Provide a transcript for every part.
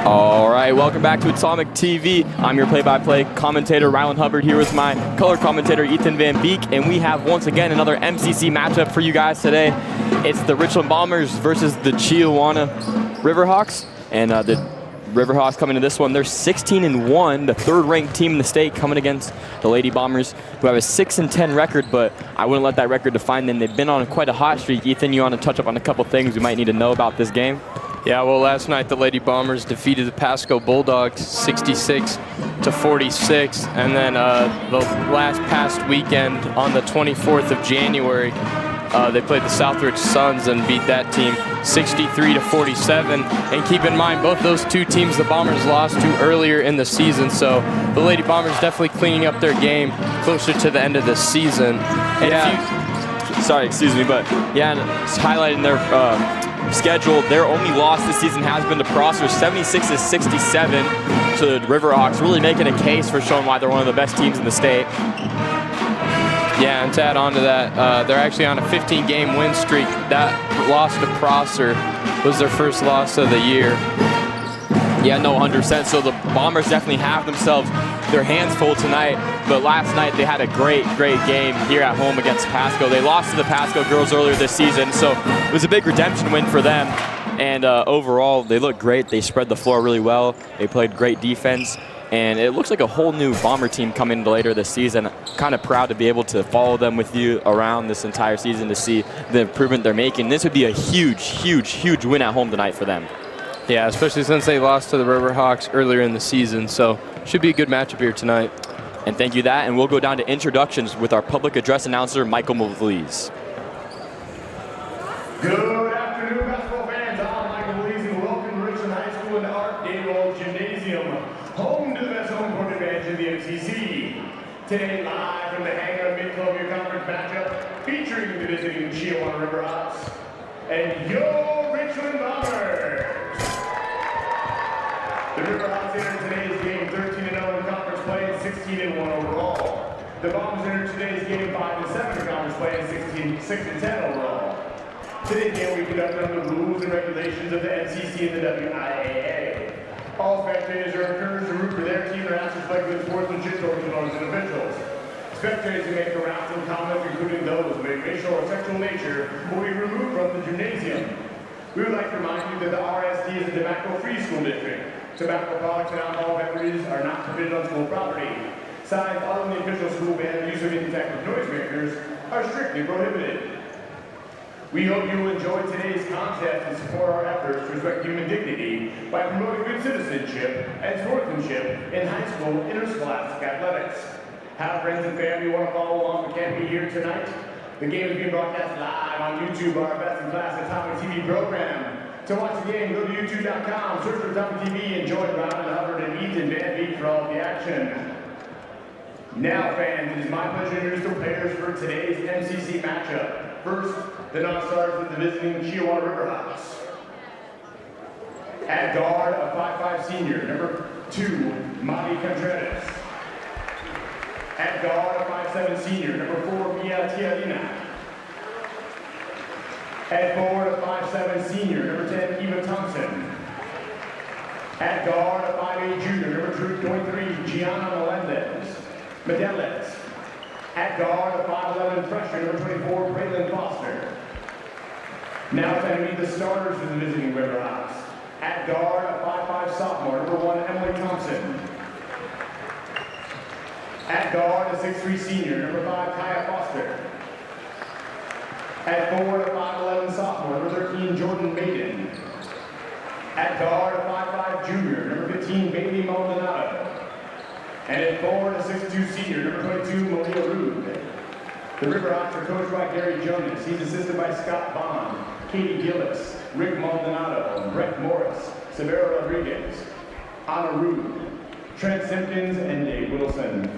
All right, welcome back to Atomic TV. I'm your play-by-play commentator, Rylan Hubbard, here with my color commentator, Ethan Van Beek, and we have once again another MCC matchup for you guys today. It's the Richland Bombers versus the Chiawana Riverhawks, and the Riverhawks coming to this one, they're 16-1, the third-ranked team in the state, coming against the Lady Bombers, who have a 6-10 record, but I wouldn't let that record define them. They've been on quite a hot streak. Ethan, you want to touch up on a couple things we might need to know about this game? Yeah, well, last night the Lady Bombers defeated the Pasco Bulldogs 66-46, and then the past weekend on the 24th of January, they played the Southridge Suns and beat that team 63-47. And keep in mind, both those two teams the Bombers lost to earlier in the season, so the Lady Bombers definitely cleaning up their game closer to the end of the season. And Sorry, excuse me, but yeah, it's highlighting their schedule. Their only loss this season has been to Prosser, 76-67. So the Riverhawks really making a case for showing why they're one of the best teams in the state. Yeah, and to add on to that, they're actually on a 15-game win streak. That loss to Prosser was their first loss of the year. Yeah, no, 100%. So the Bombers definitely have themselves their hands full tonight, but last night they had a great game here at home against Pasco. They lost to the Pasco girls earlier this season, so it was a big redemption win for them. And overall, they looked great. They spread the floor really well. They played great defense, and it looks like a whole new Bomber team coming later this season. Kind of proud to be able to follow them with you around this entire season to see the improvement they're making. This would be a huge win at home tonight for them. Yeah, especially since they lost to the Riverhawks earlier in the season, so should be a good matchup here tonight. And thank you that, and we'll go down to introductions with our public address announcer, Michael Mavlees. Good afternoon, basketball fans. I'm Michael Mavlees, and welcome to Richland High School and Art Dawald Gymnasium, home to the best home court advantage in the MCC. Today, live from the hangar Mid-Columbia Conference matchup, featuring the visiting Chiawana Riverhawks and your Richland Bombers. The Riverhawks entered today's game 13-0 in conference play and 16-1 overall. The Bombers entered today's game 5-7 in conference play and 6-10 overall. Today's game will be conducted under the rules and regulations of the MCC and the WIAA. All spectators are encouraged to root for their team and ask reflective sportsmanship towards the owners and officials. Spectators who make harassing comments, including those of a racial or sexual nature, will be removed from the gymnasium. We would like to remind you that the RSD is a tobacco-free school district. Tobacco products and alcohol beverages are not permitted on school property. Signs following the official school ban use of ineffective noisemakers are strictly prohibited. We hope you will enjoy today's contest and support our efforts to respect human dignity by promoting good citizenship and sportsmanship in high school interscholastic athletics. Have friends and family who want to follow along but can't be here tonight? The game is being broadcast live on YouTube, our best-in-class Atomic TV program. To watch the game, go to youtube.com, search for Atomic TV, and join Rylan Hubbard and Ethan Van Beek for all the action. Now, fans, it is my pleasure to introduce the players for today's MCC matchup. First, the non-stars with the visiting Chiawana Riverhawks. At guard, a 5'5" senior, number 2, Madi Contreras. At guard, a 5'7" senior, number 4, Mia Tiarina. At forward, a 5'7" senior, number 10, Eva Thompson. At guard, a 5'8" junior, number 23, Gianna Melendez. At guard, a 5'11" freshman, number 24, Braylon Foster. Now time to meet the starters for the visiting Riverhawks. At guard, a 5'5" sophomore, number 1, Emily Thompson. At guard, a 6'3" senior, number 5, Kaya Foster. At forward, a 5'11" sophomore, number 13, Jordan Maiden. At guard, a 5'5" junior, number 15, Bailey Maldonado. And at forward, a 6'2" senior, number 22, Malia Rude. The Riverhawks are coached by Gary Jonas. He's assisted by Scott Bond, Katie Gillis, Rick Maldonado, Brett Morris, Severo Rodriguez, Anna Rude, Trent Simpkins, and Dave Wilson.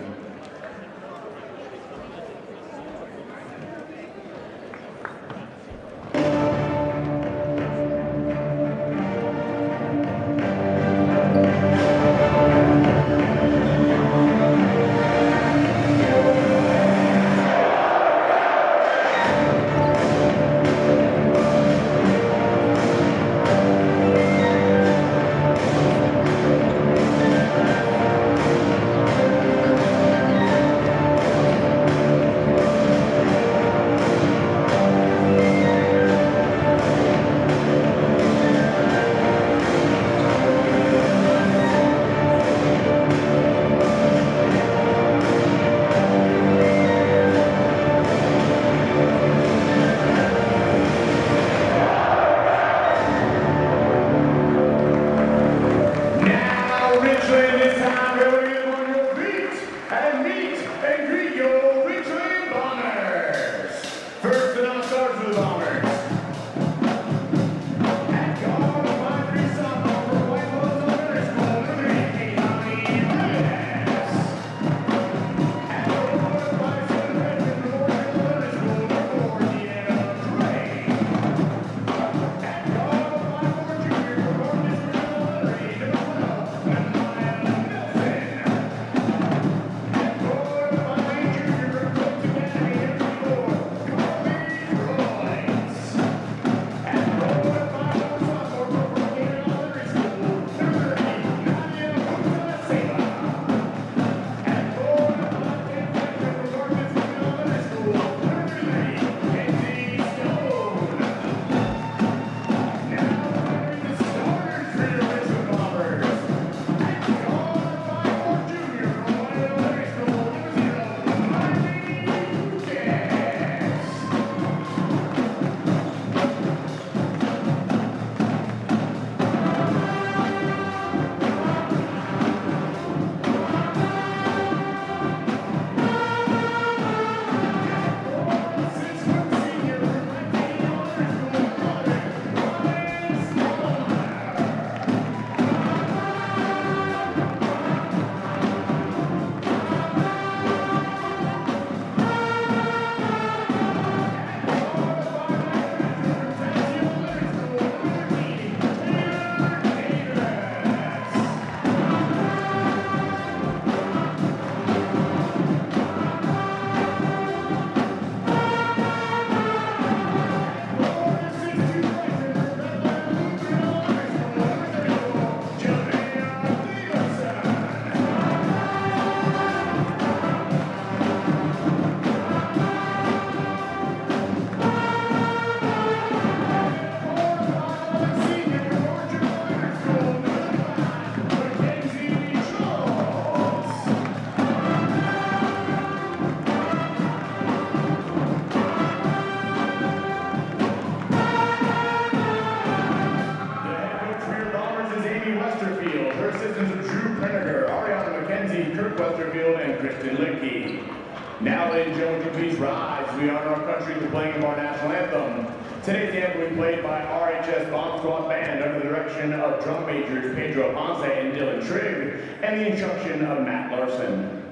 Kristen Litkey. Now, ladies and gentlemen, would you please rise as we honor our country with the playing of our national anthem. Today's anthem will be played by RHS Bomb Squad Band under the direction of drum majors Pedro Ponce and Dylan Trigg and the instruction of Matt Larson.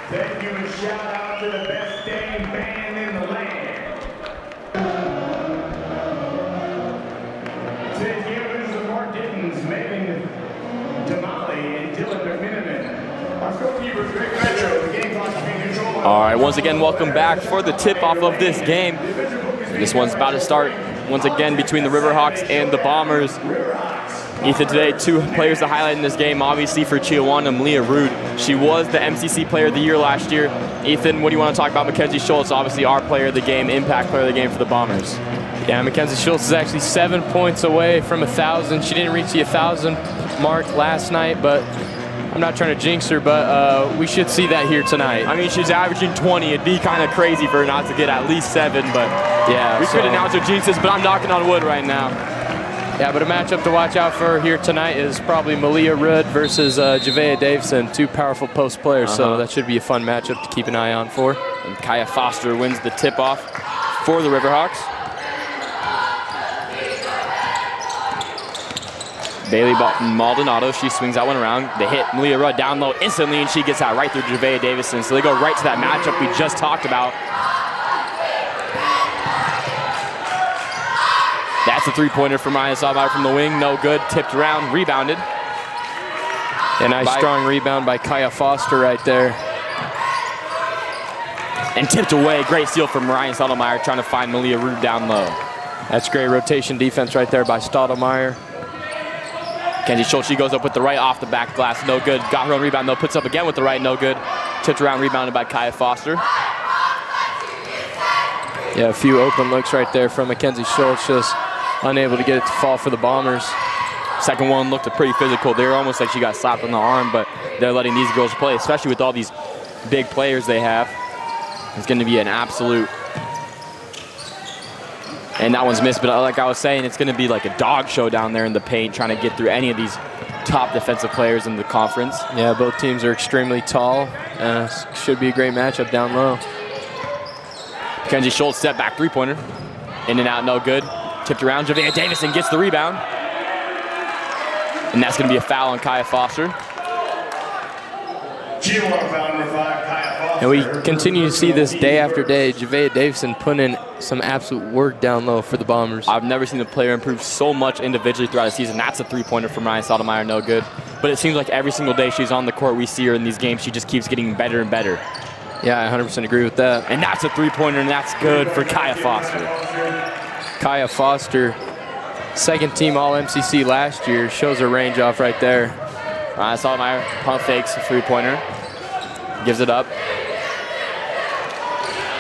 Thank you, and shout out to the best dang band in the land. Today's game winners are Mark Dittens, Megan Damali, and Dylan McMiniman. Our scorekeepers, Greg Metro, the game clock is being controlled. All right, once again, welcome back for the tip-off of this game. This one's about to start once again between the Riverhawks and the Bombers. Ethan, today, two players to highlight in this game, obviously for Chiawana, Malia Rude. She was the MCC Player of the Year last year. Ethan, what do you want to talk about Mackenzie Schultz, obviously our player of the game, impact player of the game for the Bombers? Yeah, Mackenzie Schultz is actually 7 points away from 1,000. She didn't reach the 1,000 mark last night, but I'm not trying to jinx her, but we should see that here tonight. I mean, she's averaging 20. It'd be kind of crazy for her not to get at least 7, but yeah, we could announce her jinxes, but I'm knocking on wood right now. Yeah, but a matchup to watch out for here tonight is probably Malia Rudd versus Javea Davison, two powerful post players, so that should be a fun matchup to keep an eye on for. And Kaya Foster wins the tip-off for the Riverhawks. Bailey Maldonado, she swings that one around. They hit Malia Rudd down low instantly, and she gets that right through Javea Davison. So they go right to that matchup we just talked about. That's a three-pointer for Maya Salvador from the wing. No good. Tipped around. Rebounded. A nice strong rebound by Kaya Foster right there. And tipped away. Great steal from Ryan Stottlemyre trying to find Malia Rude down low. That's great rotation defense right there by Stottlemyre. Kenzie Schultz, she goes up with the right off the back glass. No good. Got her own rebound, though. Puts up again with the right. No good. Tipped around. Rebounded by Kaya Foster. Yeah, a few open looks right there from Mackenzie Schultz. Just unable to get it to fall for the Bombers. Second one looked pretty physical. They were almost like she got slapped on the arm, but they're letting these girls play, especially with all these big players they have. It's going to be an absolute. And that one's missed, but like I was saying, it's going to be like a dog show down there in the paint trying to get through any of these top defensive players in the conference. Yeah, both teams are extremely tall. Should be a great matchup down low. Kenzie Schultz step back three-pointer. In and out, no good. Tipped around, Javea Davison gets the rebound. And that's going to be a foul on Kaya Foster. Chiawana foul number 5, Kaya Foster. And we continue to see this day after day. Javea Davison putting in some absolute work down low for the Bombers. I've never seen a player improve so much individually throughout the season. That's a three-pointer from Ryan Stottlemyre, no good. But it seems like every single day she's on the court, we see her in these games, she just keeps getting better and better. Yeah, I 100% agree with that. And that's a three-pointer, and that's good for Kaya Foster. Kaya Foster, second team All-MCC last year, shows her range off right there. Ryan Stottlemyre pump fakes a three-pointer. Gives it up.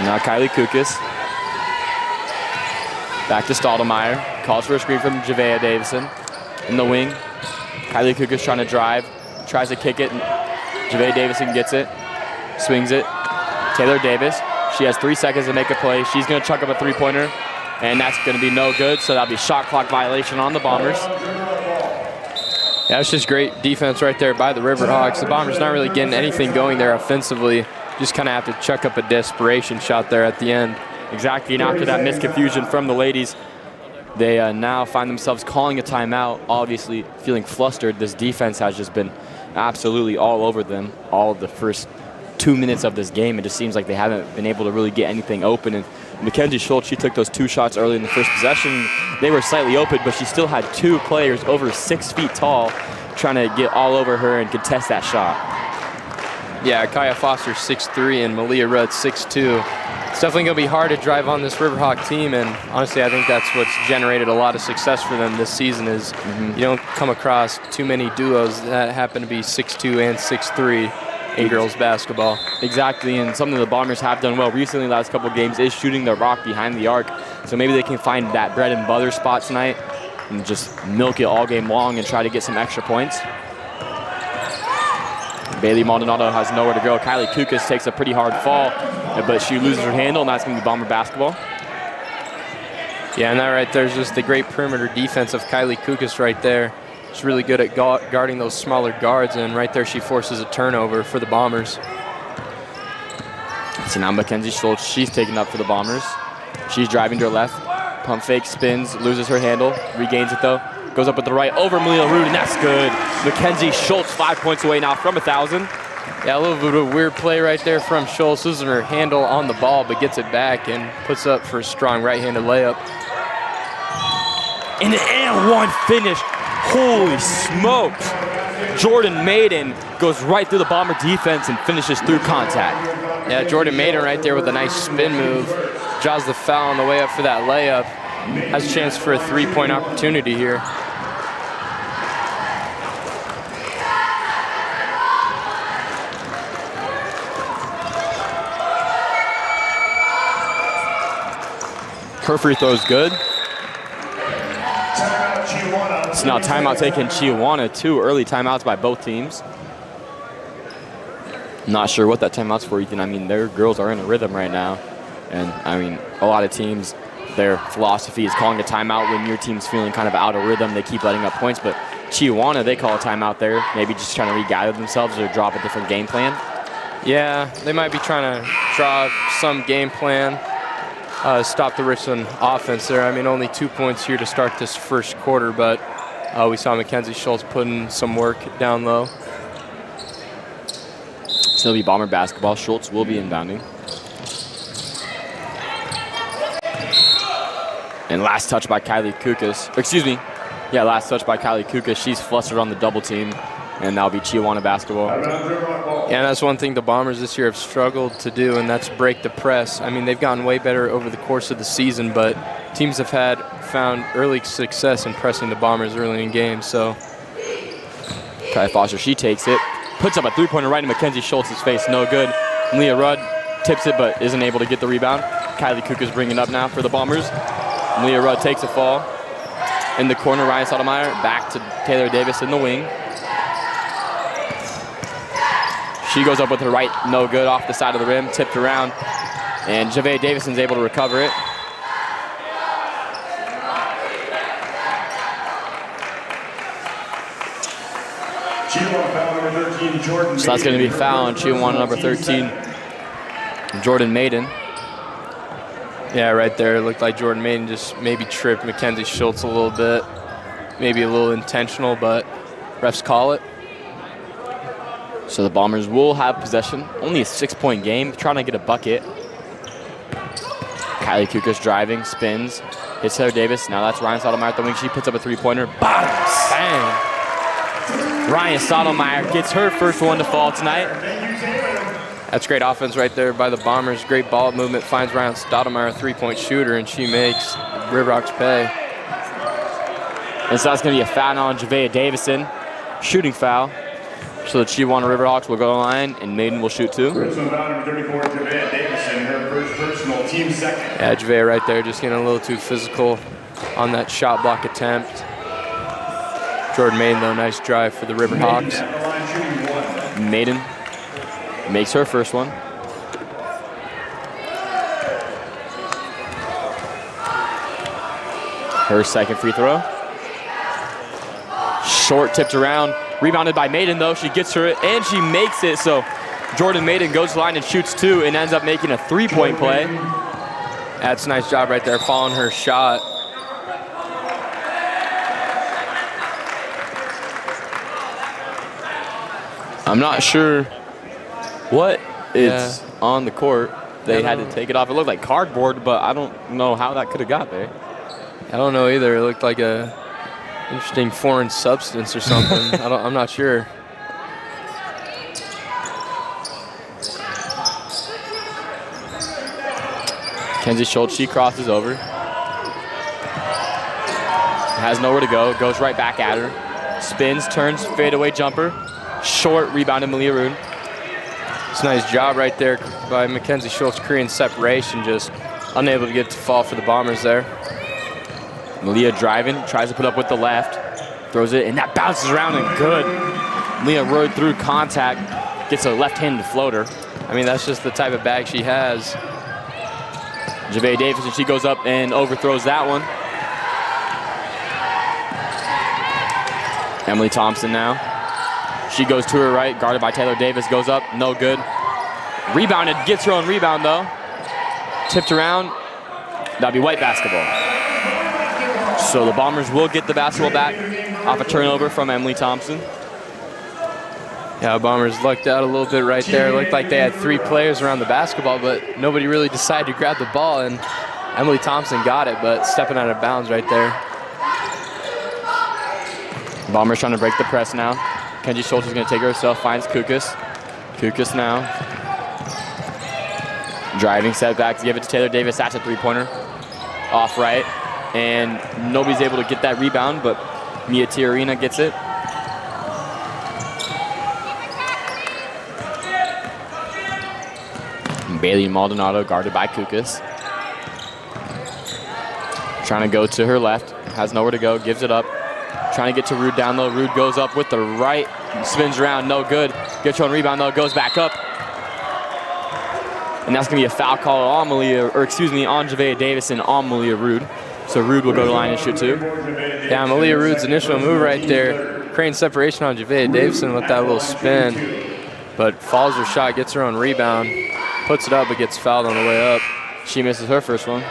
Now Kylie Kukas. Back to Stottlemyre. Calls for a screen from Javea Davison. In the wing. Kylie Kukas trying to drive. Tries to kick it. Javea Davison gets it. Swings it. Taylor Davis. She has 3 seconds to make a play. She's going to chuck up a three-pointer. And that's going to be no good. So that'll be shot clock violation on the Bombers. Yeah, it's just great defense right there by the Riverhawks. The Bombers not really getting anything going there offensively. Just kind of have to chuck up a desperation shot there at the end. Exactly, and after that misconfusion from the ladies, they now find themselves calling a timeout, obviously feeling flustered. This defense has just been absolutely all over them all of the first 2 minutes of this game. It just seems like they haven't been able to really get anything open. And Mackenzie Schultz, she took those 2 shots early in the first possession. They were slightly open, but she still had 2 players over 6 feet tall trying to get all over her and contest that shot. Yeah, Kaya Foster 6'3" and Malia Rudd 6'2". It's definitely going to be hard to drive on this Riverhawk team, and honestly, I think that's what's generated a lot of success for them this season is you don't come across too many duos that happen to be 6'2" and 6'3" in girls basketball. Exactly, and something the Bombers have done well recently the last couple of games is shooting the rock behind the arc. So maybe they can find that bread and butter spot tonight and just milk it all game long and try to get some extra points. Bailey Maldonado has nowhere to go. Kylie Kukas takes a pretty hard fall, but she loses her handle, and that's going to be Bomber basketball. Yeah, and that right there is just the great perimeter defense of Kylie Kukas right there. She's really good at guarding those smaller guards, and right there she forces a turnover for the Bombers. So now Mackenzie Schultz, she's taking up for the Bombers. She's driving to her left, pump fake, spins, loses her handle, regains it though. Goes up with the right over Malia Rude, and that's good. Mackenzie Schultz 5 points away now from 1,000. Yeah, a little bit of a weird play right there from Schultz, losing her handle on the ball, but gets it back and puts up for a strong right-handed layup. And an and one finish. Holy smokes. Jordan Maiden goes right through the Bomber defense and finishes through contact. Yeah, Jordan Maiden right there with a nice spin move. Draws the foul on the way up for that layup. Has a chance for a 3-point opportunity here. Her free throw is good. So now timeout taken Chiawana. 2 early timeouts by both teams. Not sure what that timeout's for, Ethan. I mean, their girls are in a rhythm right now. And, I mean, a lot of teams, their philosophy is calling a timeout when your team's feeling kind of out of rhythm. They keep letting up points. But Chiawana, they call a timeout there. Maybe just trying to regather themselves or drop a different game plan. Yeah, they might be trying to draw some game plan. Stop the Richland offense there. I mean, only 2 points here to start this first quarter, but we saw Mackenzie Schultz putting some work down low. So it'll be Bomber basketball. Schultz will be inbounding. And last touch by Kylie Kukas. Excuse me. Yeah, last touch by Kylie Kukas. She's flustered on the double team, and that'll be Chiawana basketball. Yeah, that's one thing the Bombers this year have struggled to do, and that's break the press. I mean, they've gotten way better over the course of the season, but teams have found early success in pressing the Bombers early in games. So Kai Foster, she takes it, puts up a 3-pointer right in Mackenzie Schultz's face, no good. Leah Rudd tips it, but isn't able to get the rebound. Kylie Kukas bringing up now for the Bombers. Leah Rudd takes a fall. In the corner, Ryan Sotomayor back to Taylor Davis in the wing. She goes up with her right, no good, off the side of the rim, tipped around, and Javea Davison's able to recover it. So that's going to be foul on Chiawana number 13, Jordan Maiden. Yeah, right there, it looked like Jordan Maiden just maybe tripped Mackenzie Schultz a little bit. Maybe a little intentional, but refs call it. So the Bombers will have possession. Only a 6-point game, trying to get a bucket. Kylie Kukas driving, spins, hits Taylor Davis. Now that's Ryan Sotomayor at the wing. She puts up a 3-pointer. Bang! Ryan Sotomayor gets her first one to fall tonight. That's great offense right there by the Bombers. Great ball movement, finds Ryan Stoudemire, a 3-point shooter, and she makes Riverhawks pay. And so that's going to be a foul on Javea Davison. Shooting foul. So the Chiawana Riverhawks will go to the line, and Maiden will shoot 2. Richland Bomber 34, Javea Davison, her first personal, team second. Yeah, Javea right there just getting a little too physical on that shot block attempt. Jordan Maiden, though, nice drive for the Riverhawks. Maiden makes her first one. Her second free throw. Short, tipped around, rebounded by Maiden though. She gets her, and she makes it. So Jordan Maiden goes to the line and shoots 2 and ends up making a 3-point play. That's a nice job right there, following her shot. I'm not sure what is on the court. They had to take it off. It looked like cardboard, but I don't know how that could have got there. I don't know either. It looked like a interesting foreign substance or something. I'm not sure. Kenzie Schultz, she crosses over. Has nowhere to go. Goes right back at her. Spins, turns, fadeaway jumper. Short, rebounded Malia Rude. It's a nice job right there by Mackenzie Schultz, creating separation, just unable to get to fall for the Bombers there. Malia driving, tries to put up with the left. Throws it, and that bounces around and good. Malia rode through contact, gets a left-handed floater. I mean, that's just the type of bag she has. Javea Davis, and she goes up and overthrows that one. Emily Thompson now. She goes to her right, guarded by Taylor Davis, goes up, no good. Rebounded, gets her own rebound though. Tipped around, that'll be white basketball. So the Bombers will get the basketball back off a turnover from Emily Thompson. Yeah, Bombers lucked out a little bit right there. It looked like they had 3 players around the basketball, but nobody really decided to grab the ball, and Emily Thompson got it, but stepping out of bounds right there. Bombers trying to break the press now. Kenzie Schultz is going to take her herself, finds Kukas. Kukas now. Driving setback to give it to Taylor Davis. That's a 3-pointer. Off right. And nobody's able to get that rebound, but Mia Tiarina gets it. Bailey Maldonado guarded by Kukas. Trying to go to her left. Has nowhere to go. Gives it up. Trying to get to Rude down low. Rude goes up with the right. Spins around. No good. Gets her own rebound though. Goes back up. And that's going to be a foul call on Malia, or excuse me, on Javea Davis and on Malia Rude. So Rude will go to the line and shoot 2. Yeah, Malia Rude's initial move right there, creating separation on Javea Davison with that little spin, but follows her shot, gets her own rebound, puts it up, but gets fouled on the way up. She misses her first one.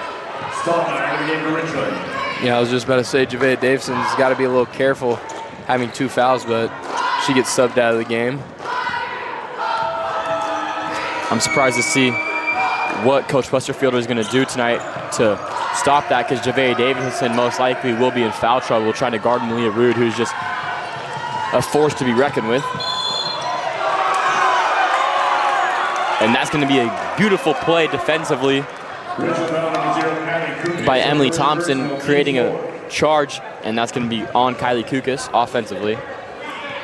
Yeah, I was just about to say Javea Davison's got to be a little careful having 2 fouls, but she gets subbed out of the game. I'm surprised to see what Coach Westerfielder is going to do tonight to stop that, because Javea Davison most likely will be in foul trouble trying to guard Malia Rude, who's just a force to be reckoned with. And that's going to be a beautiful play defensively by Emily Thompson, creating a charge, and that's going to be on Kylie Kukas offensively.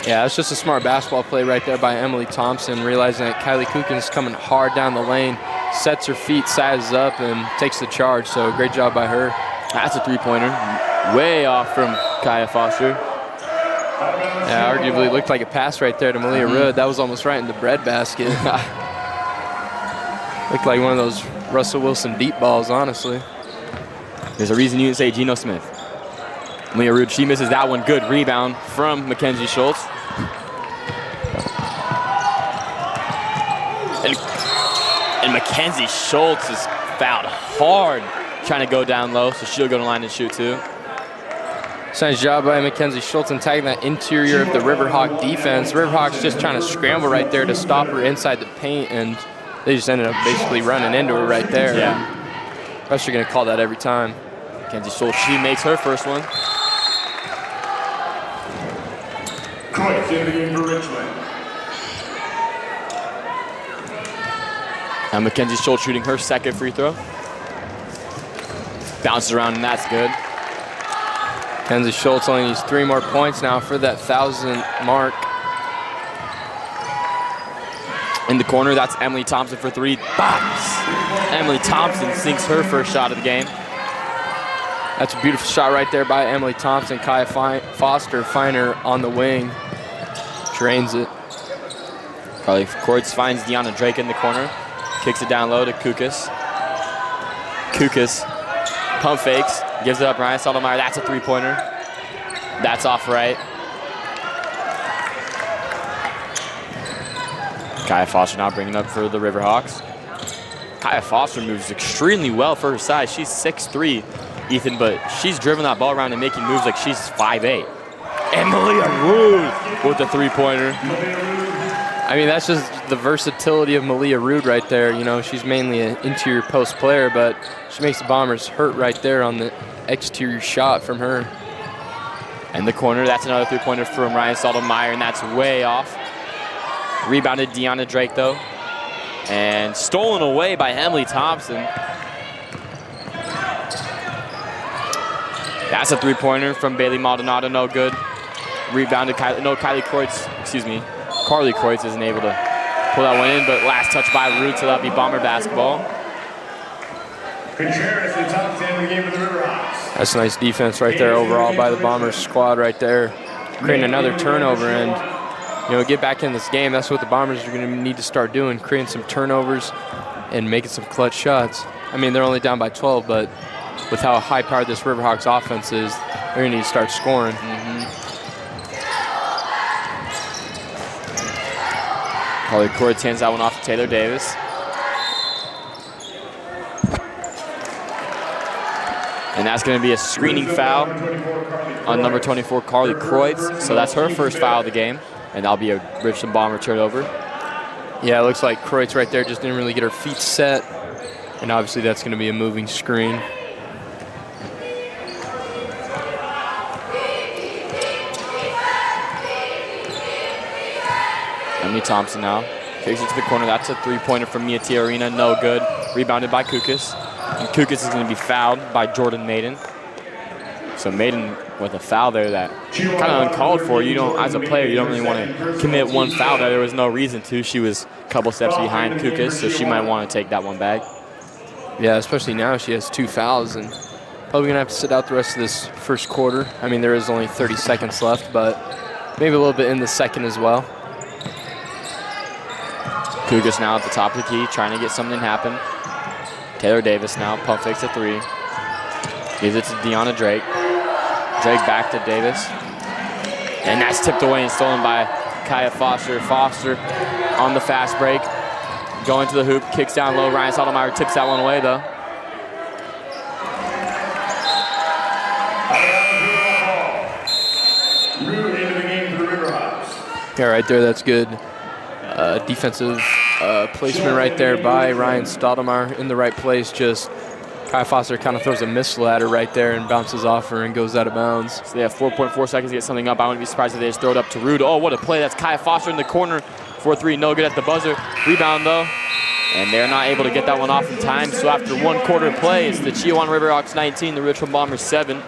Yeah, it's just a smart basketball play right there by Emily Thompson, realizing that Kylie Kukas is coming hard down the lane, sets her feet, sizes up, and takes the charge. So great job by her. That's a 3-pointer, way off from Kaya Foster. Yeah, arguably looked like a pass right there to Malia Rude. That was almost right in the bread basket. Looked like one of those Russell Wilson deep balls, honestly. There's a reason you didn't say Geno Smith. Malia Rude, she misses that one. Good rebound from Mackenzie Schultz. And Mackenzie Schultz is fouled hard trying to go down low, so she'll go to the line and shoot 2. Nice job by Mackenzie Schultz in tagging that interior of the Riverhawk defense. Riverhawks just trying to scramble right there to stop her inside the paint, and they just ended up basically running into her right there. Yeah. Refs are going to call that every time. Mackenzie Schultz, she makes her first one. Croix in the game for Richland. And Mackenzie Schultz shooting her second free throw. Bounces around, and that's good. Mackenzie Schultz only needs 3 more points now for that 1,000 mark. In the corner, that's Emily Thompson for 3. Bops! Emily Thompson sinks her first shot of the game. That's a beautiful shot right there by Emily Thompson. Kaya Foster, Finer on the wing. Drains it. Carly Cords finds Deanna Drake in the corner. Kicks it down low to Kukas. Kukas pump fakes. Gives it up Ryan Saldemeyer. That's a 3-pointer. That's off right. Kaya Foster now bringing up for the Riverhawks. Kaya Foster moves extremely well for her size. She's 6'3", Ethan, but she's driven that ball around and making moves like she's 5'8". And Malia Rude with the three-pointer. I mean, that's just the versatility of Malia Rude right there. You know, she's mainly an interior post player, but she makes the Bombers hurt right there on the exterior shot from her. In the corner, that's another three-pointer from Ryan Stottlemyre, and that's way off. Rebounded Deanna Drake, though. And stolen away by Emily Thompson. That's a three-pointer from Bailey Maldonado, no good. Rebounded, Carly Kreutz isn't able to pull that one in, but last touch by Rude, so that'll be Bomber basketball. Contreras, the top 10 of the game for the Riverhawks. That's nice defense right there overall by the Bombers squad right there. Creating another turnover and, you know, get back in this game. That's what the Bombers are going to need to start doing, creating some turnovers and making some clutch shots. I mean, they're only down by 12, but with how high-powered this Riverhawks offense is, they're going to need to start scoring. Carly Kreutz hands that one off to Taylor Davis. And that's going to be a screening foul on number 24, Carly Kreutz. So that's her first foul of the game, and that'll be a Richland Bomber turnover. Yeah, it looks like Kreutz right there just didn't really get her feet set, and obviously that's going to be a moving screen. Emily Thompson now kicks it to the corner. That's a three-pointer from Mia Tiarina, no good. Rebounded by Kukas. And Kukas is going to be fouled by Jordan Maiden. So Maiden with a foul there that kind of uncalled for. You don't, as a player, you don't really want to commit one foul there. There was no reason to. She was a couple steps behind Kukas, so she might want to take that one back. Yeah, especially now she has 2 fouls and probably going to have to sit out the rest of this first quarter. I mean, there is only 30 seconds left, but maybe a little bit in the second as well. Kugas now at the top of the key, trying to get something to happen. Taylor Davis now, pump fakes a three. Gives it to Deanna Drake. Drake back to Davis. And that's tipped away and stolen by Kaya Foster. Foster on the fast break. Going to the hoop, kicks down low. Ryan Stottlemyre tips that one away, though. Yeah, right there, that's good. Defensive placement right there by Ryan Stottlemyre in the right place. Just Kaya Foster kind of throws a missile at her right there and bounces off her and goes out of bounds. So they have 4.4 seconds to get something up. I wouldn't be surprised if they just throw it up to Rude. Oh, what a play. That's Kaya Foster in the corner. 4-3, no good at the buzzer. Rebound, though. And they're not able to get that one off in time. So after 1 quarter play, it's the Chiawana Riverhawks 19, the Richland Bombers 7.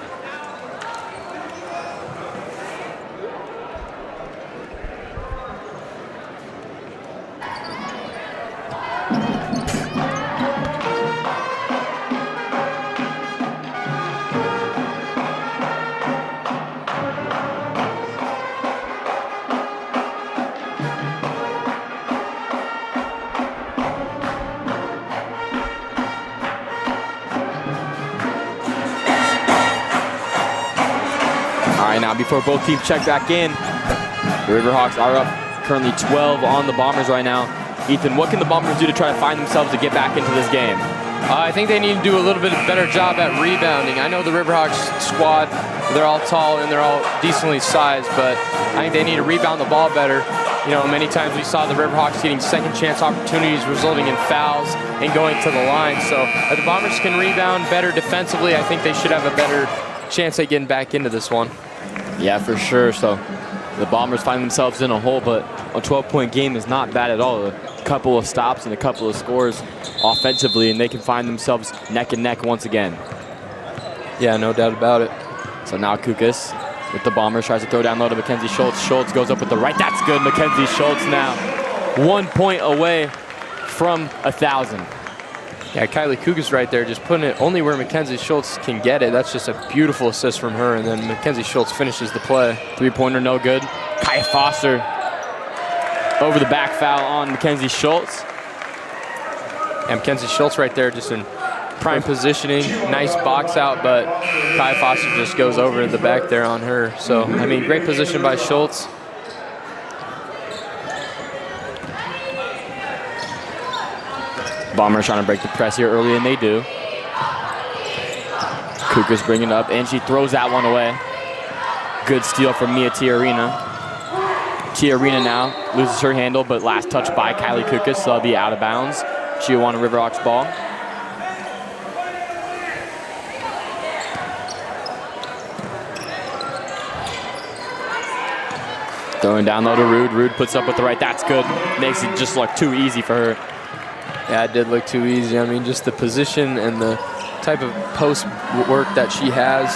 Now, before both teams check back in, the Riverhawks are up currently 12 on the Bombers right now. Ethan, what can the Bombers do to try to find themselves to get back into this game? I think they need to do a little bit better job at rebounding. I know the Riverhawks squad, they're all tall and they're all decently sized, but I think they need to rebound the ball better. You know, many times we saw the Riverhawks getting second chance opportunities resulting in fouls and going to the line. So if the Bombers can rebound better defensively, I think they should have a better chance at getting back into this one. Yeah, for sure. So the Bombers find themselves in a hole, but a 12-point game is not bad at all. A couple of stops and a couple of scores offensively, and they can find themselves neck and neck once again. Yeah, no doubt about it. So now Kukas with the Bombers tries to throw down low to Mackenzie Schultz. Schultz goes up with the right. That's good. Mackenzie Schultz now 1 point away from 1,000. Yeah, Kylie Kugas right there, just putting it only where Mackenzie Schultz can get it. That's just a beautiful assist from her, and then Mackenzie Schultz finishes the play. Three-pointer, no good. Kaya Foster over the back foul on Mackenzie Schultz. And Mackenzie Schultz right there just in prime positioning. Nice box out, but Kaya Foster just goes over the back there on her. So, I mean, great position by Schultz. Bombers trying to break the press here early, and they do. Kuka's bringing it up, and she throws that one away. Good steal from Mia Tiarina. Tiarina now loses her handle, but last touch by Kylie Kukas, so that'll be out of bounds. Chiawana Riverhawks ball. Throwing down low to Rude. Rude puts up with the right. That's good. Makes it just look too easy for her. Yeah, it did look too easy. I mean, just the position and the type of post work that she has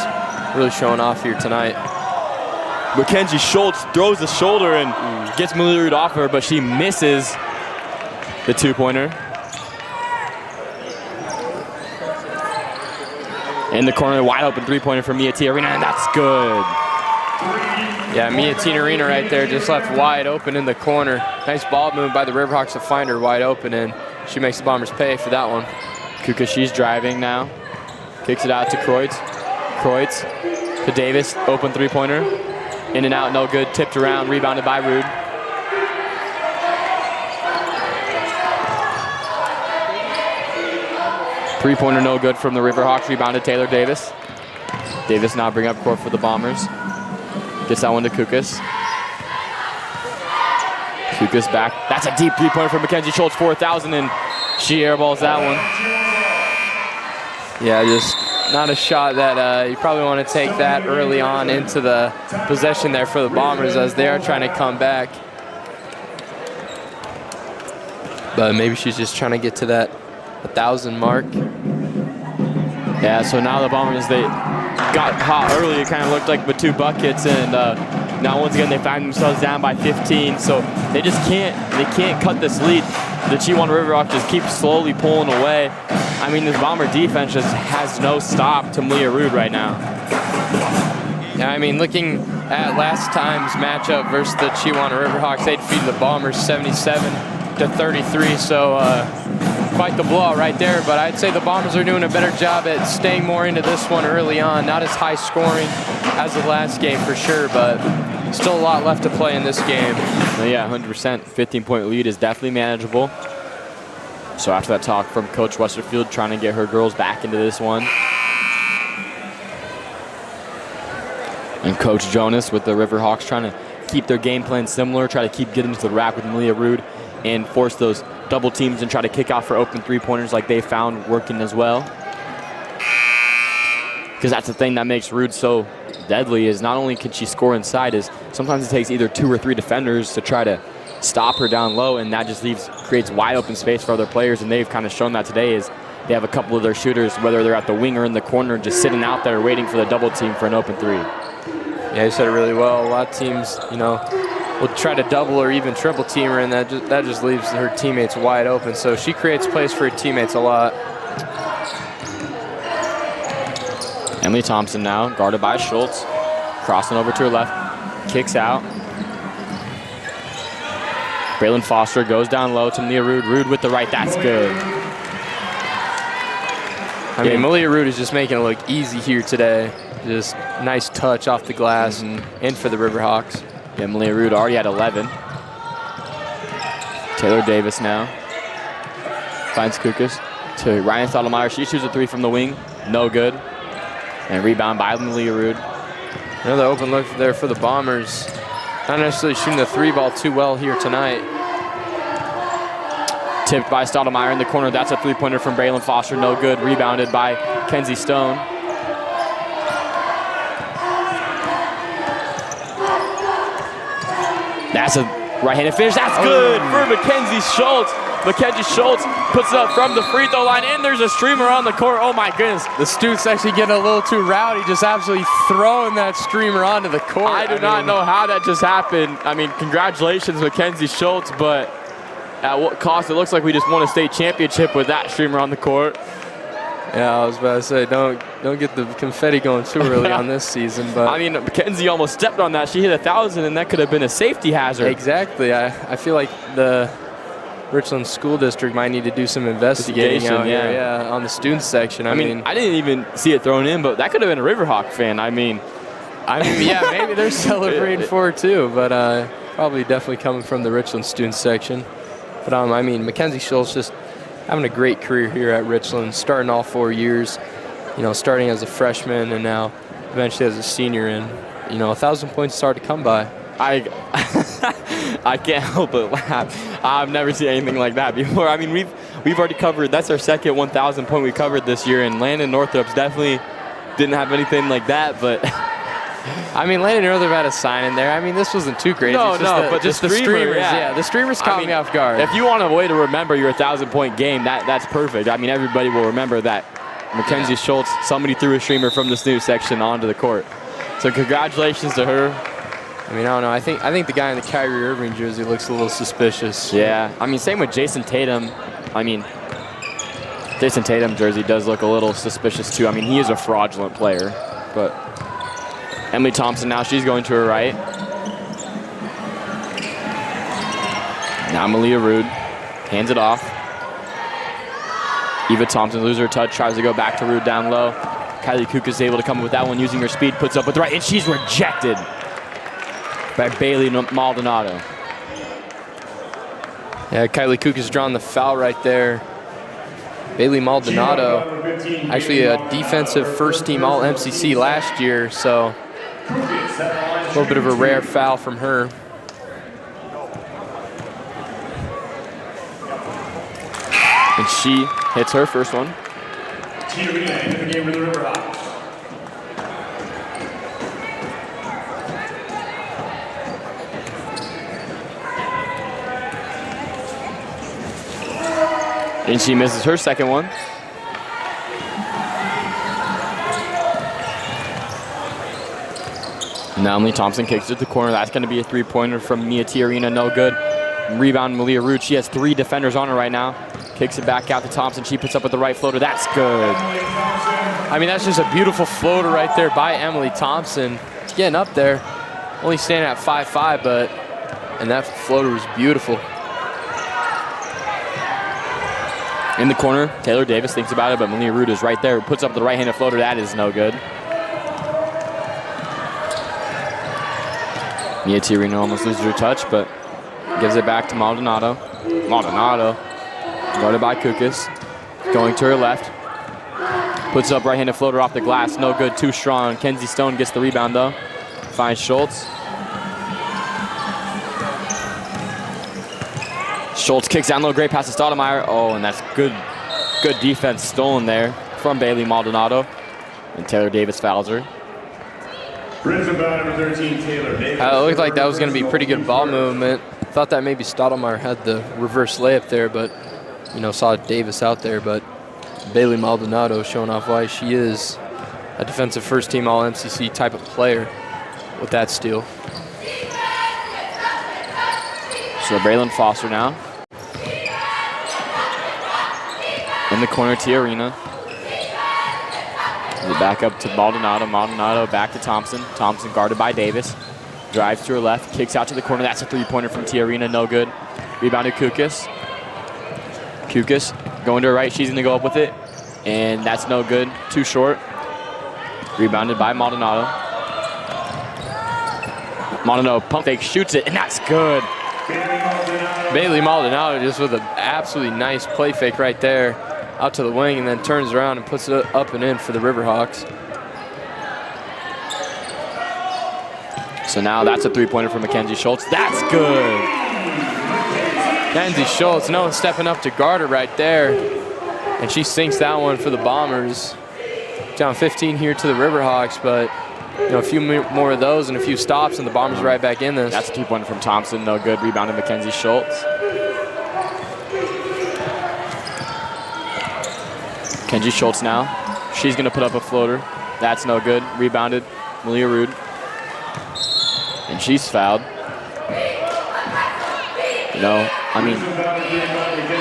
really showing off here tonight. Mackenzie Schultz throws the shoulder and gets Malia Rude off her, but she misses the two-pointer. In the corner, wide open three-pointer for Mia Tiarina, and that's good. Yeah, Mia Tiarina right there just left wide open in the corner. Nice ball move by the Riverhawks to find her wide open, and she makes the Bombers pay for that one. Kuka, she's driving now. Kicks it out to Kreutz. Kreutz to Davis, open three-pointer. In and out, no good. Tipped around, rebounded by Rude. Three-pointer no good from the Riverhawks. Rebounded Taylor Davis. Davis now bring up court for the Bombers. Gets that one to Kukas. Kukas back. That's a deep three-pointer from Mackenzie Schultz, 4,000, and she airballs that one. Yeah, just not a shot that you probably want to take that early on into the possession there for the Bombers as they are trying to come back. But maybe she's just trying to get to that 1,000 mark. Yeah, so now the Bombers, they got hot early. It kind of looked like with 2 buckets, and now once again they find themselves down by 15. So they just can't cut this lead. The Chiawana Riverhawks just keep slowly pulling away. I mean, this Bomber defense just has no stop to Malia Rude right now. Yeah, I mean, looking at last time's matchup versus the Chiawana Riverhawks, they defeated the Bombers 77-33. So quite the blowout right there. But I'd say the Bombers are doing a better job at staying more into this one early on. Not as high scoring as the last game for sure, but still a lot left to play in this game. Yeah, 100%. 15-point lead is definitely manageable. So after that talk from Coach Westerfield, trying to get her girls back into this one. And Coach Jonas with the Riverhawks trying to keep their game plan similar, try to keep getting to the rack with Malia Rude and force those double teams and try to kick out for open three-pointers like they found working as well. Because that's the thing that makes Rude so deadly, is not only can she score inside, is sometimes it takes either 2 or 3 defenders to try to stop her down low, and that just creates wide open space for other players, and they've kind of shown that today. Is they have a couple of their shooters, whether they're at the wing or in the corner, just sitting out there waiting for the double team for an open three. Yeah, you said it really well. A lot of teams, you know, will try to double or even triple team her, and that just leaves her teammates wide open. So she creates plays for her teammates a lot. Emily Thompson now, guarded by Schultz. Crossing over to her left, kicks out. Braylon Foster goes down low to Malia Rude. Rude with the right, that's good. I mean, Malia Rude is just making it look easy here today. Just nice touch off the glass and in for the Riverhawks. Yeah, Malia Rude already had 11. Taylor Davis now. Finds Kukas to Ryan Stottlemyre. She shoots a 3 from the wing, no good. And rebound by Malia Rude. Another open look there for the Bombers. Not necessarily shooting the 3-ball too well here tonight. Tipped by Stottlemyre in the corner. That's a 3-pointer from Braylon Foster. No good. Rebounded by Kenzie Stone. That's a right-handed finish. That's good for Mackenzie Schultz. Mackenzie Schultz puts it up from the free throw line, and there's a streamer on the court. Oh my goodness. The Stutes actually getting a little too rowdy, just absolutely throwing that streamer onto the court. I do not know how that just happened. I mean, congratulations, Mackenzie Schultz, but at what cost? It looks like we just won a state championship with that streamer on the court. Yeah, I was about to say, don't get the confetti going too early on this season. But I mean, Mackenzie almost stepped on that. She hit 1,000, and that could have been a safety hazard. Exactly. I feel like the Richland School District might need to do some investigating out here, yeah, on the student section. I mean, I didn't even see it thrown in, but that could have been a Riverhawk fan. I mean, yeah, maybe they're celebrating for it too, but probably definitely coming from the Richland student section. But I mean, Mackenzie Schultz just having a great career here at Richland, starting all 4 years, you know, starting as a freshman and now eventually as a senior. And, you know, 1,000 points is hard to come by. I can't help but laugh. I've never seen anything like that before. I mean, we've already covered, that's our second 1,000 point we covered this year, and Landon Northrup's definitely didn't have anything like that, but I mean, Landon Northrop had a sign in there. I mean, this wasn't too crazy. But just the streamers. Yeah, the streamers caught me off guard. If you want a way to remember your 1,000-point game, that's perfect. I mean, everybody will remember that Mackenzie Schultz, somebody threw a streamer from the snooze section onto the court. So congratulations to her. I mean, I don't know. I think the guy in the Kyrie Irving jersey looks a little suspicious. Yeah. I mean, same with Jason Tatum. I mean, Jason Tatum jersey does look a little suspicious too. I mean, he is a fraudulent player. But Emily Thompson now, she's going to her right. Now Malia Rude hands it off. Eva Thompson loses her touch, tries to go back to Rude down low. Kylie Kukas is able to come up with that one using her speed, puts up with the right, and she's rejected by Bailey Maldonado. Yeah, Kylie Kukas drawing the foul right there. Bailey Maldonado, actually a defensive first-team All-MCC last year, so a little bit of a rare foul from her. And she hits her first one. Chiawana into the game for the Riverhawks. And she misses her second one. Now Emily Thompson kicks it to the corner. That's going to be a three-pointer from Mia Tiarina. No good. Rebound Malia Rude. She has 3 defenders on her right now. Kicks it back out to Thompson. She puts up with the right floater. That's good. I mean, that's just a beautiful floater right there by Emily Thompson. She's getting up there. Only standing at 5'5", and that floater was beautiful. In the corner, Taylor Davis thinks about it, but Malia Rude is right there. Puts up the right-handed floater. That is no good. Mia Tiarina almost loses her touch, but gives it back to Maldonado. Maldonado, guarded by Kukas. Going to her left. Puts up right-handed floater off the glass. No good, too strong. Kenzie Stone gets the rebound, though. Finds Schultz. Schultz kicks down low, great pass to Stoudemire. Oh, and that's good defense stolen there from Bailey Maldonado. And Taylor Davis fouls her. Number 13, Taylor Davis. It looked like that was going to be pretty good ball movement. Thought that maybe Stoudemire had the reverse layup there, but, you know, saw Davis out there. But Bailey Maldonado showing off why she is a defensive first-team All-MCC type of player with that steal. So Braylon Foster now. In the corner, Tiarina. Back up to Maldonado. Maldonado back to Thompson. Thompson guarded by Davis. Drives to her left. Kicks out to the corner. That's a three-pointer from Tiarina. No good. Rebounded Kukas. Kukas going to her right. She's going to go up with it. And that's no good. Too short. Rebounded by Maldonado. Maldonado pump fake. Shoots it. And that's good. Bailey Maldonado just with an absolutely nice play fake right there. Out to the wing and then turns around and puts it up and in for the Riverhawks. So now that's a three-pointer from Mackenzie Schultz. That's good. Mackenzie Schultz, no one stepping up to guard her right there. And she sinks that one for the Bombers. Down 15 here to the Riverhawks, but you know, a few more of those and a few stops and the Bombers right back in this. That's a two-pointer from Thompson. No good. Rebounded Mackenzie Schultz. Kenzie Schultz now. She's going to put up a floater. That's no good. Rebounded Malia Rude. And she's fouled. You know, I mean,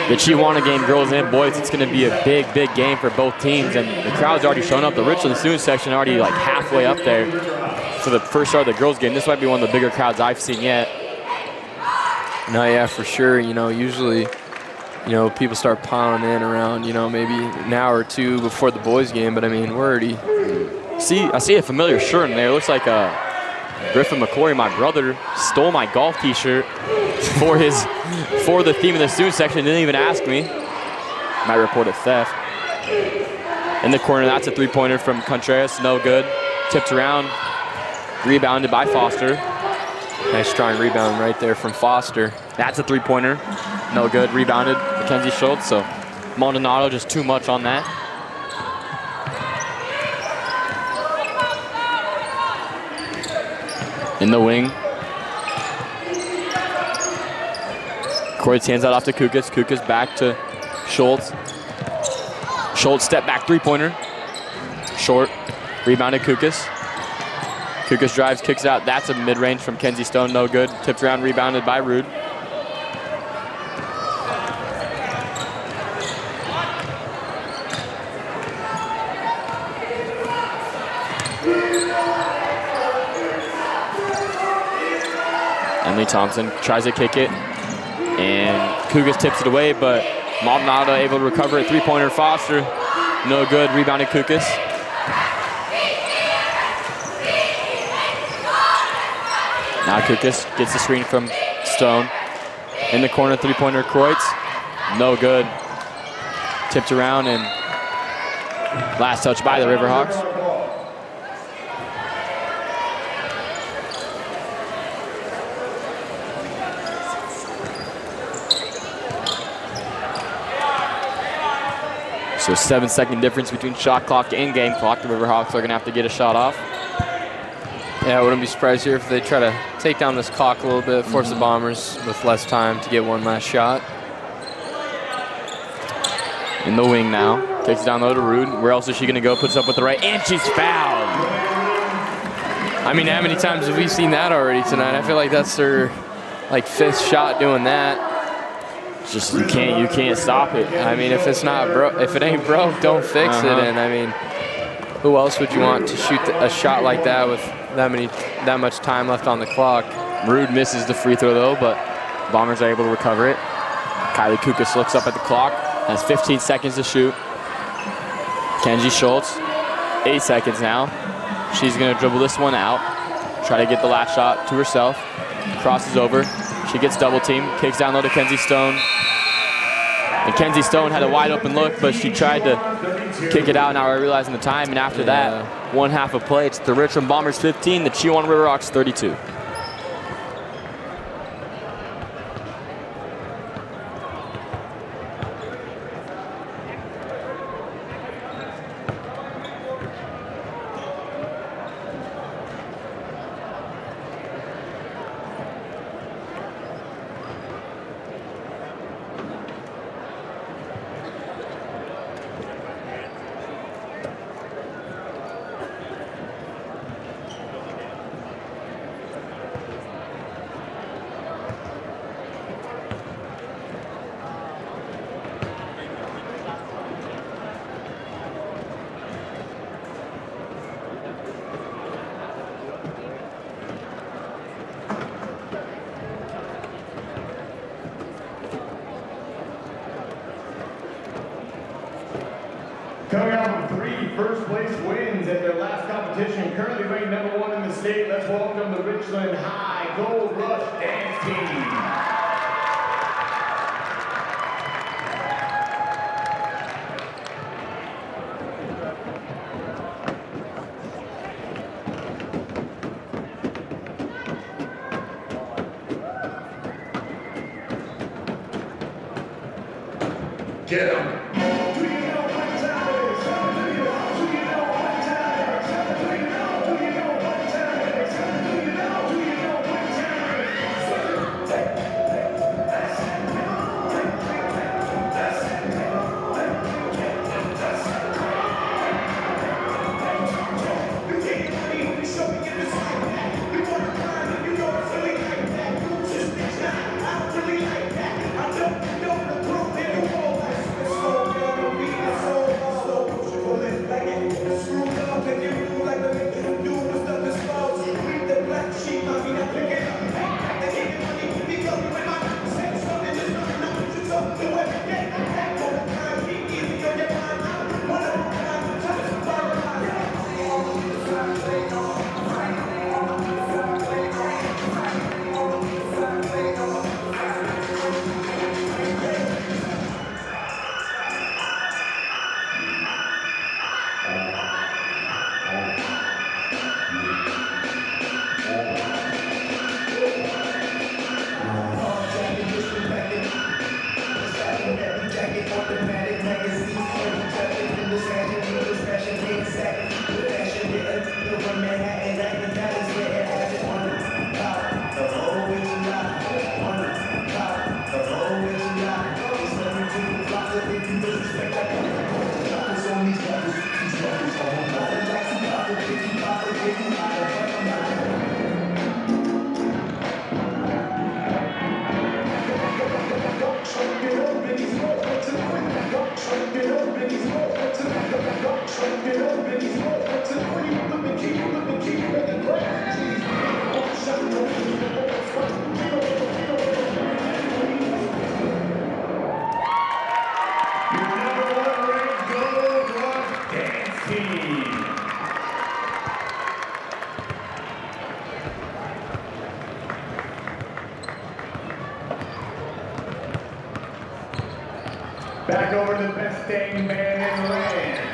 the Chiawana game, girls and boys, it's going to be a big, big game for both teams. And the crowd's already shown up. The Richland student section already like halfway up there for the first start of the girls game. This might be one of the bigger crowds I've seen yet. No, yeah, for sure. You know, usually, you know, people start piling in around, you know, maybe an hour or two before the boys game. But I mean, we're already. I see a familiar shirt in there. It looks like Griffin McCory, my brother, stole my golf T-shirt for the theme of the student section. Didn't even ask me. Might report it theft. In the corner, that's a three-pointer from Contreras, no good. Tipped around, rebounded by Foster. Nice strong rebound right there from Foster. That's a three-pointer, no good. Rebounded Mackenzie Schultz, so Maldonado just too much on that. In the wing. Croyd's hands out off to Kukas. Kukas back to Schultz. Schultz step back three-pointer. Short. Rebounded Kukas. Kukas drives, kicks out. That's a mid-range from Kenzie Stone, no good. Tipped around, rebounded by Rude. Emily Thompson tries to kick it, and Kugas tips it away, but Maldonado able to recover it. Three-pointer Foster, no good. Rebounded Kukas. Now Kukas gets the screen from Stone. In the corner, three-pointer Kreutz, no good. Tipped around, and last touch by the Riverhawks. So 7-second difference between shot clock and game clock. The Riverhawks are gonna have to get a shot off. Yeah, I wouldn't be surprised here if they try to take down this clock a little bit, force the Bombers with less time to get one last shot. In the wing now, takes it down low to Rude. Where else is she gonna go? Puts up with the right, and she's fouled. I mean, how many times have we seen that already tonight? I feel like that's their fifth shot doing that. Just you can't stop it. I mean, if it's not if it ain't broke, don't fix it. And I mean, who else would you want to shoot a shot like that with that much time left on the clock? Rude misses the free throw though, but Bombers are able to recover it. Kylie Kukas looks up at the clock, has 15 seconds to shoot. Kenzie Schultz, 8 seconds now. She's gonna dribble this one out, try to get the last shot to herself. Crosses over, she gets double teamed, kicks down low to Kenzie Stone. And Kenzie Stone had a wide open look, but she tried to kick it out. Now we're realizing the time, and after that, one half of play, it's the Richland Bombers 15, the Chiawana Riverhawks 32. Coming off of 3 first-place wins at their last competition, currently ranked #1 in the state, let's welcome the Richland High Gold Rush Dance Team. Get 'em. Back over to the best dang man in the land.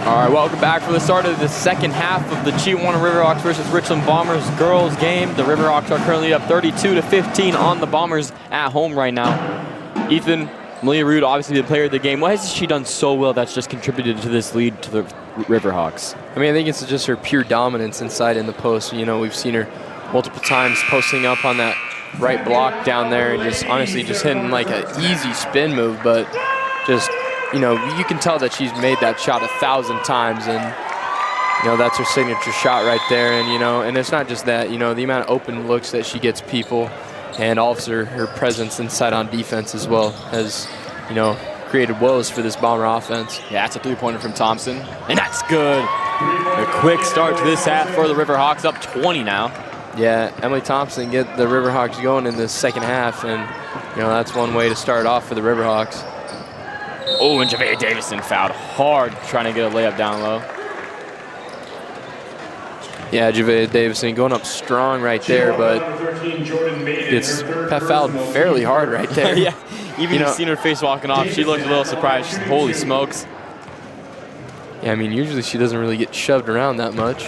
All right, welcome back for the start of the second half of the Chiawana Riverhawks versus Richland Bombers girls game. The Riverhawks are currently up 32-15 on the Bombers at home right now. Ethan, Malia Rude, obviously the player of the game. What has she done so well that's just contributed to this lead to the Riverhawks? I mean, I think it's just her pure dominance inside in the post. You know, we've seen her multiple times posting up on that right block down there and just honestly just hitting like an easy spin move, but just, you know, you can tell that she's made that shot 1,000 times, and, you know, that's her signature shot right there. And, you know, and it's not just that, you know, the amount of open looks that she gets people, and also her presence inside on defense as well has, you know, created woes for this Bomber offense. Yeah, that's a three-pointer from Thompson, and that's good. A quick start to this half for the Riverhawks, up 20 now. Yeah, Emily Thompson get the Riverhawks going in this second half, and, you know, that's one way to start off for the Riverhawks. Oh, and Javea Davison fouled hard trying to get a layup down low. Yeah, Javea Davison going up strong right there, but gets fouled fairly hard right there. Yeah, even you seen her face walking off, she looked a little surprised. She's, holy smokes. Yeah, I mean, usually she doesn't really get shoved around that much.